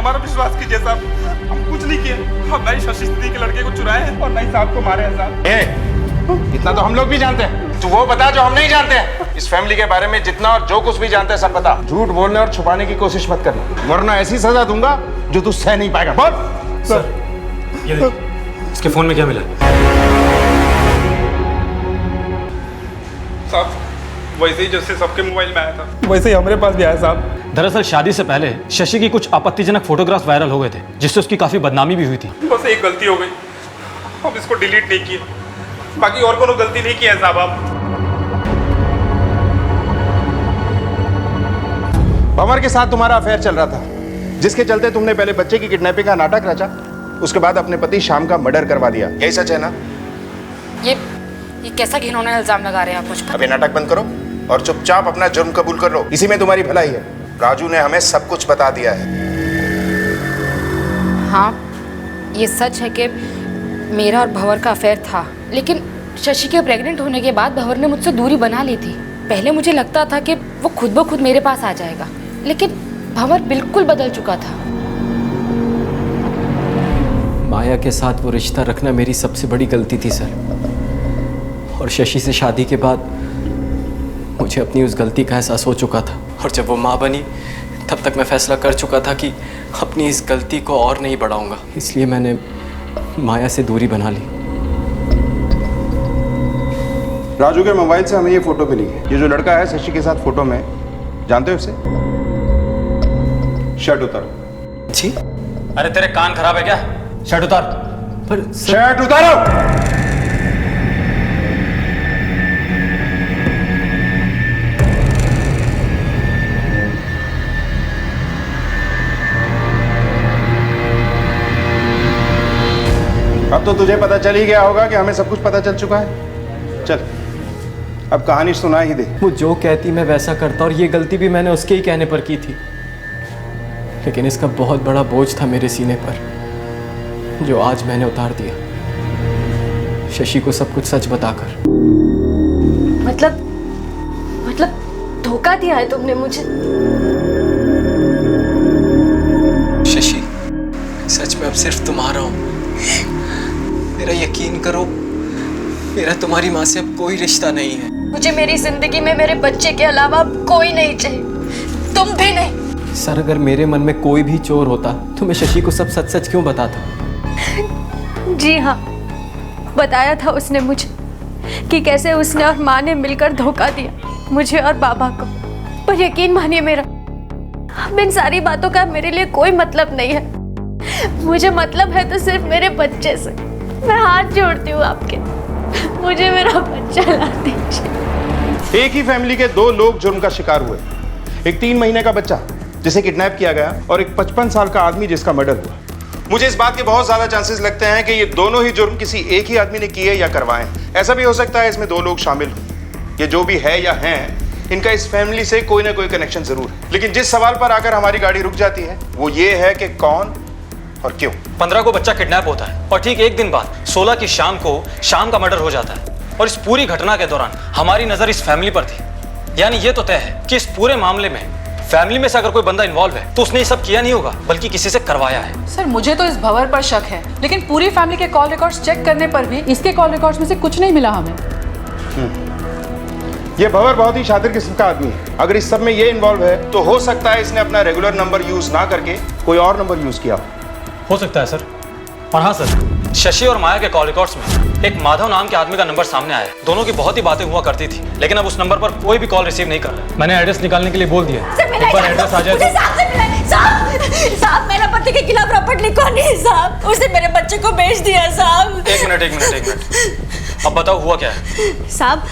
हमारा विश्वास कीजिए साहब, हम कुछ नहीं किए। हम नहीं शशि दीदी के लड़के को चुराए हैं और नहीं साहब को मारे हैं साहब। इतना तो हम लोग भी जानते हैं, तू वो बता जो हम नहीं जानते हैं। इस फैमिली के बारे में जितना और जो कुछ भी जानते हैं सब बता। झूठ बोलने और छुपाने की कोशिश मत करना, वरना ऐसी सजा दूंगा जो तू सह नहीं पाएगा। बोल। सर, ये इसके फोन में क्या मिला? साहब वैसे ही जैसे सबके मोबाइल में आया था वैसे ही हमारे पास भी आया साहब। दरअसल शादी से पहले शशि की कुछ आपत्तिजनक फोटोग्राफ वायरल हो गए थे, जिससे उसकी काफी बदनामी भी हुई थी। बस एक गलती हो गई, हम इसको डिलीट नहीं किए, बाकी और कोनो गलती नहीं की है साहब। आप भंवर के साथ तुम्हारा अफेयर चल रहा था, जिसके चलते तुमने पहले बच्चे की किडनैपिंग का नाटक रचा, उसके बाद अपने पति श्याम का मर्डर करवा दिया। यही सच है ना? ये कैसा घिनौना इल्जाम लगा रहे हैं आप मुझ पर? अभी नाटक बंद करो और चुपचाप अपना जुर्म कबूल कर लो, इसी में तुम्हारी भलाई है। राजू ने हमें सब कुछ बता दिया है। हाँ, ये सच है कि मेरा और भंवर का अफेयर था, लेकिन शशि के प्रेग्नेंट होने के बाद भंवर ने मुझसे दूरी बना ली थी। पहले मुझे लगता था कि वो खुद ब खुद मेरे पास आ जाएगा, लेकिन भंवर बिल्कुल बदल चुका था। माया के साथ वो रिश्ता रखना मेरी सबसे बड़ी गलती थी सर, और शशि से शादी के बाद मुझे अपनी उस गलती का एहसास हो चुका था, और जब वो माँ बनी तब तक मैं फैसला कर चुका था कि अपनी इस गलती को और नहीं बढ़ाऊंगा। इसलिए मैंने माया से दूरी बना ली। राजू के मोबाइल से हमें ये फोटो मिली है। ये जो लड़का है शशि के साथ फोटो में, जानते हो इसे? शर्ट उतारो। जी? अरे तेरे कान खराब है क्या? शर्ट उतार। पर शर्ट उतारो। अब तो तुझे पता चल ही गया होगा कि हमें सब कुछ पता चल चुका है। चल अब कहानी सुना ही दे। वो जो कहती मैं वैसा करता, और ये गलती भी मैंने उसके ही कहने पर की थी, लेकिन इसका बहुत बड़ा बोझ था मेरे सीने पर, जो आज मैंने उतार दिया शशि को सब कुछ सच बताकर। मतलब धोखा दिया है तुमने मुझे? शशि, सच में अब सिर्फ तुम्हारा हूं। मेरा यकीन करो, मेरा तुम्हारी माँ से अब कोई रिश्ता नहीं है। मुझे मेरी जिंदगी में मेरे बच्चे के अलावा कोई नहीं चाहिए, तुम भी नहीं। सर, अगर मेरे मन में कोई भी चोर होता तो मैं शशि को सब सच सच क्यों बताता? जी हाँ, बताया था उसने मुझे कि कैसे उसने और माँ ने मिलकर धोखा दिया मुझे और बाबा को। पर यकीन मानिए मेरा, अब इन सारी बातों का मेरे लिए कोई मतलब नहीं है। मुझे मतलब है तो सिर्फ मेरे बच्चे से। मैं हाथ जोड़ती हूँ आपके, मुझे मेरा बच्चा ला दीजिए। एक ही फैमिली के दो लोग जुर्म का शिकार हुए, एक 3 महीने का बच्चा जिसे किडनैप किया गया और एक 55 साल का आदमी जिसका मर्डर हुआ। मुझे इस बात के बहुत ज्यादा चांसेस लगते हैं कि ये दोनों ही जुर्म किसी एक ही आदमी ने किए या करवाए। ऐसा भी हो सकता है इसमें 2 लोग शामिल हों। ये जो भी है या हैं, इनका इस फैमिली से कोई ना कोई कनेक्शन जरूर है। लेकिन जिस सवाल पर आकर हमारी गाड़ी रुक जाती है वो ये है कि कौन और क्यों। 15 को बच्चा किडनैप होता है और ठीक एक दिन बाद 16 की शाम को शाम का मर्डर हो जाता है, और इस पूरी घटना के दौरान हमारी नजर इस फैमिली पर थी। यानी ये तो तय है कि इस पूरे मामले में फैमिली में से अगर कोई बंदा इन्वॉल्व है तो उसने ये सब किया नहीं होगा, बल्कि किसी से करवाया है। सर, मुझे तो इस भंवर पर शक है, लेकिन पूरी फैमिली के कॉल रिकॉर्ड्स चेक करने पर भी इसके कॉल रिकॉर्ड्स में से कुछ नहीं मिला हमें। ये भंवर बहुत ही शातिर किस्म का आदमी है। अगर इस सब में ये इन्वॉल्व है तो हो सकता है इसने अपना रेगुलर नंबर यूज ना करके कोई और नंबर यूज किया हो सकता है सर। और हाँ सर, शशि और माया के कॉल रिकॉर्ड्स में एक माधव नाम के आदमी का नंबर सामने आया। दोनों की बहुत ही बातें हुआ करती थी, लेकिन अब उस नंबर पर कोई भी कॉल रिसीव नहीं कर रहा। मैंने एड्रेस निकालने के लिए बोल दिया, एक बार एड्रेस आ जाए तो। साहब, मेरा पति के खिलाफ रपट लिखो नहीं साहब, उसने मेरे बच्चे को बेच दिया साहब। एक मिनट, अब बताओ हुआ क्या है? साहब,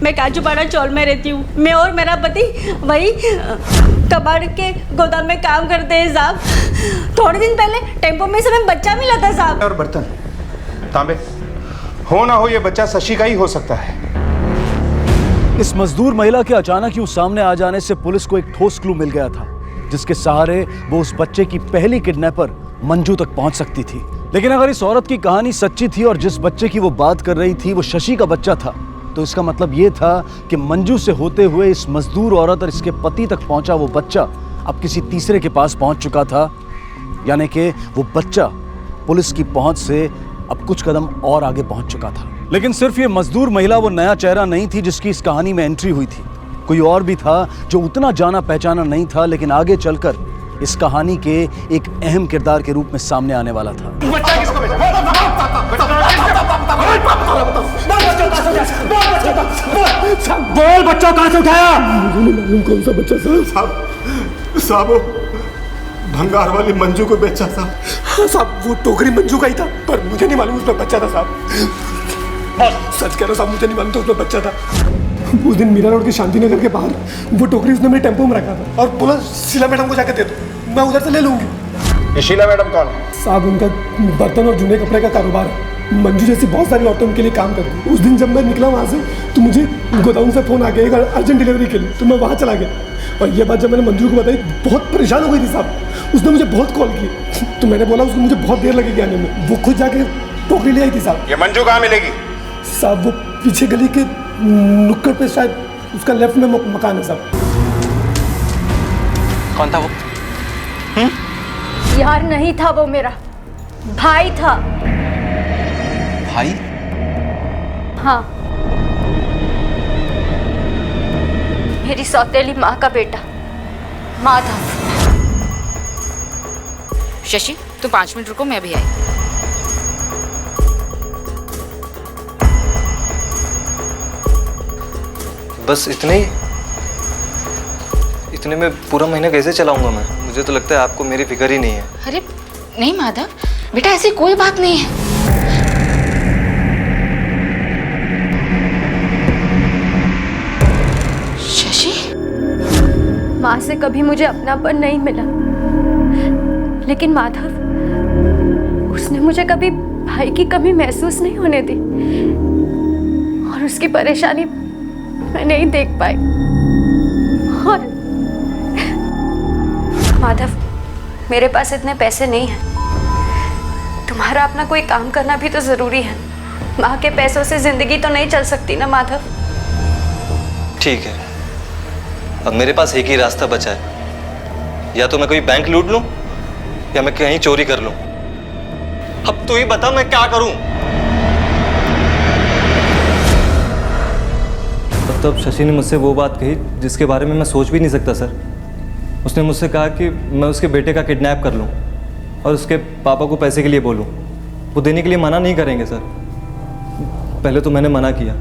मैं काजूपाड़ा चौल में रहती हूँ। मैं और मेरा पति वही कबाड़ के गोदाम में काम करते हैं साहब। थोड़े दिन पहले टेम्पो में से हमें बच्चा मिला था साहब। और बर्तन तांबे, हो ना हो ये बच्चा शशि का ही हो सकता है। इस मजदूर महिला के अचानक यूं सामने आ जाने से पुलिस को एक ठोस क्लू मिल गया था, जिसके सहारे वो उस बच्चे की पहली किडनैपर मंजू तक पहुंच सकती थी। लेकिन अगर इस औरत की कहानी सच्ची थी और जिस बच्चे की वो बात कर रही थी वो शशि का बच्चा था, तो इसका मतलब ये था कि मंजू से होते हुए इस मजदूर औरत और इसके पति तक पहुंचा वो बच्चा अब किसी तीसरे के पास पहुंच चुका था, यानी कि वो बच्चा पुलिस की पहुंच से अब कुछ कदम और आगे पहुंच चुका था। लेकिन सिर्फ ये मजदूर महिला वो नया चेहरा नहीं थी जिसकी इस कहानी में एंट्री हुई थी। कोई और भी था जो उतना जाना पहचाना नहीं था, लेकिन आगे चलकर इस कहानी के एक अहम किरदार के रूप में सामने आने वाला था। बच्चा किसको भेजा? बोल, बच्चा कहां से उठाया? मुझे नहीं मालूम कौन सा बच्चा साहब। साहब वो भंगार वाली मंजू को बेचा था। हाँ साहब, वो टोकरी मंजू का ही था, पर मुझे नहीं मालूम उसमें बच्चा था साहब। सच कह रहा साहब, मुझे नहीं मालूम था उसमें बच्चा था। उस दिन मीरा रोड के शांतिनगर के बाहर वो टोकरी उसने मेरे टेम्पो में रखा था और बोला शीला मैडम को जाकर दे दो, मैं उधर से ले लूंगी। ये शीला मैडम कौन है? साहब उनका बर्तन और जूने कपड़े का कारोबार है। मंजू जैसी बहुत सारी औरतें उनके लिए काम करती हैं। उस दिन जब मैं निकला वहाँ से तो मुझे गोदाम से फ़ोन आ गया एक अर्जेंट डिलीवरी के लिए, तो मैं वहाँ चला गया। और ये बात जब मैंने मंजू को बताई, बहुत परेशान हो गई थी साहब। उसने मुझे बहुत कॉल की, तो मैंने बोला उसको मुझे बहुत देर लगेगी आने में। वो खुद जाके टोकरी ले आई थी साहब। ये मंजू कहाँ मिलेगी? साहब वो पीछे गली के नुक्कड़ पे शायद उसका लेफ्ट में मकान है साहब। कौन था वो? यार नहीं था वो, मेरा भाई था। भाई? हाँ, मेरी सौतेली माँ का बेटा माधव। शशि, तुम 5 मिनट रुको, मैं अभी आई। बस इतने ही? इतने में पूरा महीना कैसे चलाऊंगा मैं? मुझे तो लगता है आपको मेरी फिक्र ही नहीं है। अरे नहीं माधव, बेटा ऐसी कोई बात नहीं है। शशि, माँ से कभी मुझे अपनापन नहीं मिला, लेकिन माधव उसने मुझे कभी भाई की कमी महसूस नहीं होने दी और उसकी परेशानी मैं नहीं देख पाई। और माधव, मेरे पास इतने पैसे नहीं हैं। तुम्हारा अपना कोई काम करना भी तो जरूरी है। माँ के पैसों से जिंदगी तो नहीं चल सकती ना माधव। ठीक है, अब मेरे पास एक ही रास्ता बचा है, या तो मैं कोई बैंक लूट लूं या मैं कहीं चोरी कर लूं। अब तू ही बता मैं क्या करूं? तब शशि ने मुझसे वो बात कही जिसके बारे में मैं सोच भी नहीं सकता सर। उसने मुझसे कहा कि मैं उसके बेटे का किडनैप कर लूं और उसके पापा को पैसे के लिए बोलूं। वो देने के लिए मना नहीं करेंगे सर। पहले तो मैंने मना किया,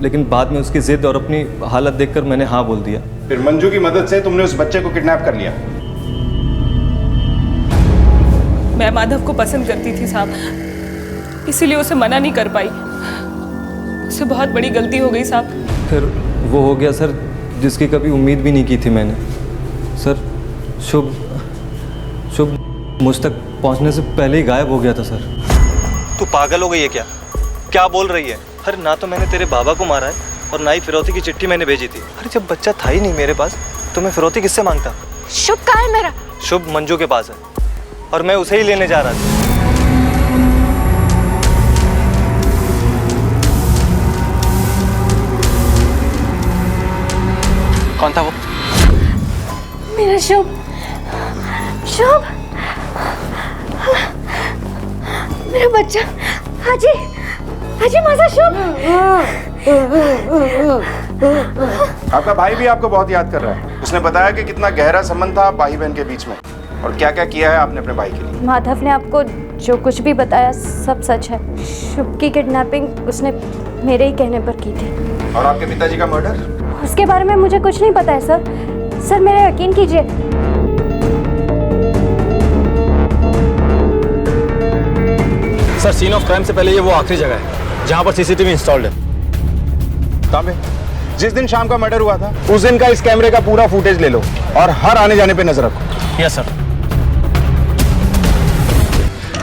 लेकिन बाद में उसकी जिद और अपनी हालत देखकर मैंने हाँ बोल दिया। फिर मंजू की मदद से तुमने उस बच्चे को किडनैप कर लिया? मैं माधव को पसंद करती थी साहब, इसीलिए उसे मना नहीं कर पाई। उससे बहुत बड़ी गलती हो गई साहब। फिर वो हो गया सर जिसकी कभी उम्मीद भी नहीं की थी मैंने। सर शुभ मुझ तक पहुंचने से पहले ही गायब हो गया था सर। तू पागल हो गई है क्या? क्या बोल रही है? अरे ना तो मैंने तेरे बाबा को मारा है और ना ही फिरौती की चिट्ठी मैंने भेजी थी। अरे जब बच्चा था ही नहीं मेरे पास तो मैं फिरौती किससे मांगता? शुभ कहाँ है मेरा? शुभ मंजू के पास है और मैं उसे ही लेने जा रहा था। कौन था वो? मेरा शुभ। शुभ, मेरा बच्चा। हाजी, हाजी माजा शुभ। आपका भाई भी आपको बहुत याद कर रहा है। उसने बताया कि कितना गहरा संबंध था भाई बहन के बीच में और क्या क्या किया है आपने अपने भाई के लिए। माधव ने आपको जो कुछ भी बताया सब सच है। शुभ की किडनैपिंग उसने मेरे ही कहने पर की थी। और आपके पिताजी का मर्डर? उसके बारे में मुझे कुछ नहीं पता है सर। सर मेरा यकीन कीजिए। सर सीन ऑफ क्राइम से पहले ये वो आखिरी जगह है जहां पर सीसीटीवी इंस्टॉल्ड है। तांबे, जिस दिन शाम का मर्डर हुआ था उस दिन का इस कैमरे का पूरा फुटेज ले लो और हर आने जाने पे नजर रखो। Yes sir.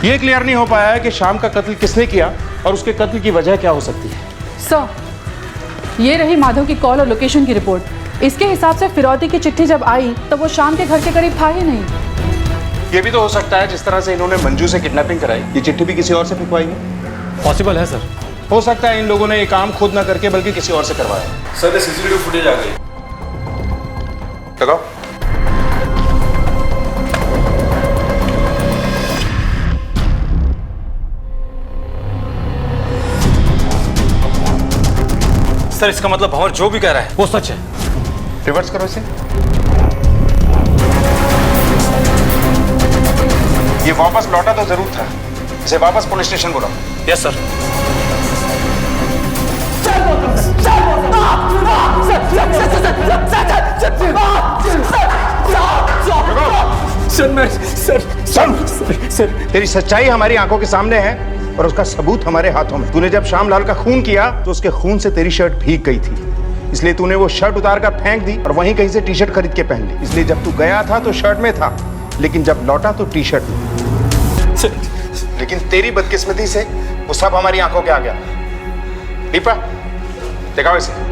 ये क्लियर नहीं हो पाया है कि शाम का कत्ल किसने किया और उसके कत्ल की वजह क्या हो सकती है। सर, ये रही माधव की कॉल और लोकेशन की रिपोर्ट। इसके हिसाब से फिरौती की चिट्ठी जब आई तब वो शाम के घर के करीब था ही नहीं। ये भी तो हो सकता है जिस तरह से इन्होंने मंजू से किडनैपिंग कराई, ये चिट्ठी भी किसी और से फिकवाई है। पॉसिबल है सर। हो सकता है इन लोगों ने ये काम खुद ना करके बल्कि किसी और से करवाया। सर सीसीटीवी फुटेज आ गई। लगाओ। सर इसका मतलब भंवर जो भी कह रहा है वो सच है। रिवर्स करो इसे। ये वापस लौटा तो जरूर था, इसे वापस पुलिस स्टेशन बुलाओ। Yes sir. सर तेरी सच्चाई हमारी आंखों के सामने है और उसका सबूत हमारे हाथों में। तूने जब श्यामलाल का खून किया तो उसके खून से तेरी शर्ट भीग गई थी, इसलिए तूने वो शर्ट उतार कर फेंक दी और वहीं कहीं से टी शर्ट खरीद के पहन ली। इसलिए जब तू गया था तो शर्ट में था, लेकिन जब लौटा तो टी शर्ट में। लेकिन तेरी बदकिस्मती से वो सब हमारी आंखों के आ गया। दीपा दिखाओ इसे।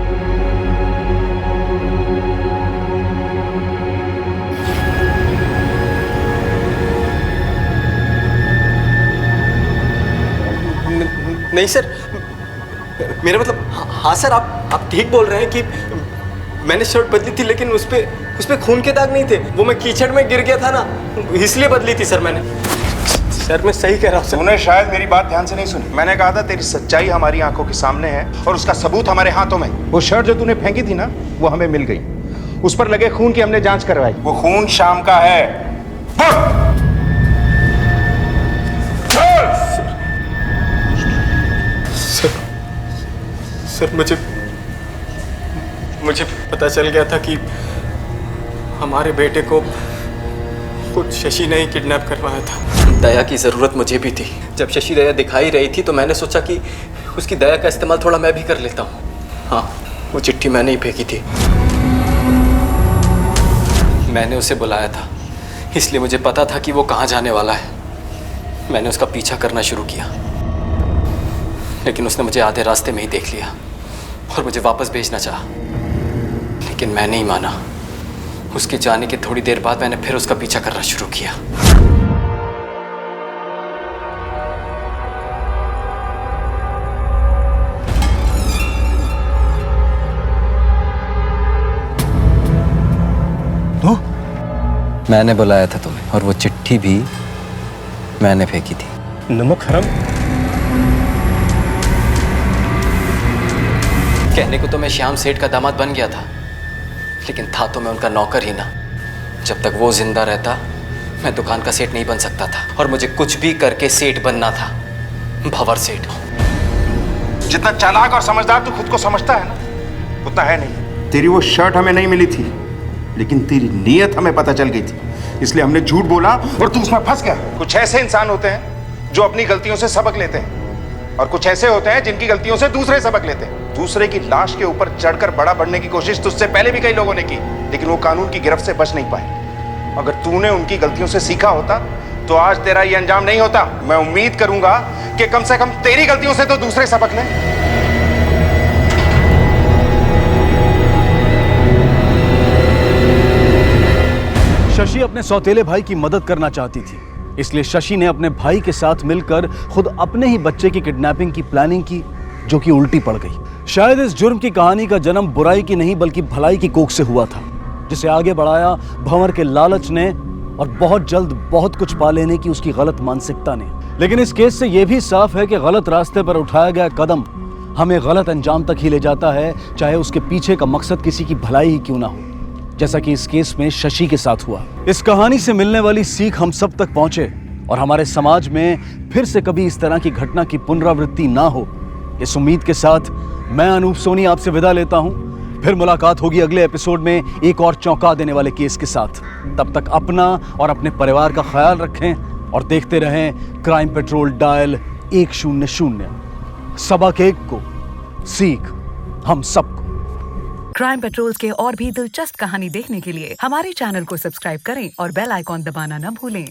नहीं सर, मेरा मतलब हाँ सर, आप ठीक बोल रहे हैं कि मैंने शर्ट बदली थी, लेकिन उस पे खून के दाग नहीं थे। वो मैं कीचड़ में गिर गया था ना, इसलिए बदली थी सर मैंने। सर मैं सही कह रहा हूँ सर। तूने शायद मेरी बात ध्यान से नहीं सुनी। मैंने कहा था तेरी सच्चाई हमारी आंखों के सामने है और उसका सबूत हमारे हाथों में। वो शर्ट जो तूने फेंकी थी ना, वो हमें मिल गई। उस पर लगे खून की हमने जांच करवाई, वो खून श्याम का है। सर मुझे पता चल गया था कि हमारे बेटे को खुद शशि ने ही किडनैप करवाया था। दया की ज़रूरत मुझे भी थी। जब शशि दया दिखाई रही थी तो मैंने सोचा कि उसकी दया का इस्तेमाल थोड़ा मैं भी कर लेता हूँ। हाँ, वो चिट्ठी मैंने ही फेंकी थी। मैंने उसे बुलाया था, इसलिए मुझे पता था कि वो कहाँ जाने वाला है। मैंने उसका पीछा करना शुरू किया, लेकिन उसने मुझे आधे रास्ते में ही देख लिया और मुझे वापस भेजना चाहा, लेकिन मैं नहीं माना। उसके जाने के थोड़ी देर बाद मैंने फिर उसका पीछा करना शुरू किया। तो मैंने बुलाया था तुम्हें और वो चिट्ठी भी मैंने फेंकी थी। नमक हराम। कहने को तो मैं श्याम सेठ का दामाद बन गया था, लेकिन था तो मैं उनका नौकर ही ना। जब तक वो जिंदा रहता मैं दुकान का सेठ नहीं बन सकता था, और मुझे कुछ भी करके सेठ बनना था, भंवर सेठ। जितना चालाक और समझदार तू खुद को समझता है ना, उतना है नहीं। तेरी वो शर्ट हमें नहीं मिली थी, लेकिन तेरी नीयत हमें पता चल गई थी, इसलिए हमने झूठ बोला और तू उसमें फंस गया। कुछ ऐसे इंसान होते हैं जो अपनी गलतियों से सबक लेते हैं, और कुछ ऐसे होते हैं जिनकी गलतियों से दूसरे सबक लेते हैं। दूसरे की लाश के ऊपर चढ़कर बड़ा बनने की कोशिश तुझसे पहले भी कई लोगों ने की, लेकिन वो कानून की गिरफ्त से बच नहीं पाए। अगर तूने उनकी गलतियों से सीखा होता तो आज तेरा ये अंजाम नहीं होता। मैं उम्मीद करूंगा कि कम से कम तेरी गलतियों से तो दूसरे सबक लें। शशि अपने सौतेले भाई की मदद करना चाहती थी, इसलिए शशि ने अपने भाई के साथ मिलकर खुद अपने ही बच्चे की किडनैपिंग की प्लानिंग की, जो कि उल्टी पड़ गई। शायद इस जुर्म की कहानी का जन्म बुराई की नहीं बल्कि भलाई की कोख से हुआ था, जिसे आगे बढ़ाया भंवर के लालच ने और बहुत जल्द बहुत कुछ पा लेने की उसकी गलत मानसिकता ने। लेकिन इस केस से यह भी साफ है कि गलत रास्ते पर उठाया गया कदम हमें गलत अंजाम तक ही ले जाता है, चाहे उसके पीछे का मकसद किसी की भलाई ही क्यों ना हो, जैसा कि इस केस में शशि के साथ हुआ। इस कहानी से मिलने वाली सीख हम सब तक पहुंचे और हमारे समाज में फिर से कभी इस तरह की घटना की पुनरावृत्ति ना हो, इस उम्मीद के साथ मैं अनूप सोनी आपसे विदा लेता हूं। फिर मुलाकात होगी अगले एपिसोड में एक और चौंका देने वाले केस के साथ। तब तक अपना और अपने परिवार का ख्याल रखें और देखते रहें क्राइम पेट्रोल डायल 100। सबक एक को, सीख हम सबको। क्राइम पेट्रोल के और भी दिलचस्प कहानी देखने के लिए हमारे चैनल को सब्सक्राइब करें और बेल आइकॉन दबाना न भूलें।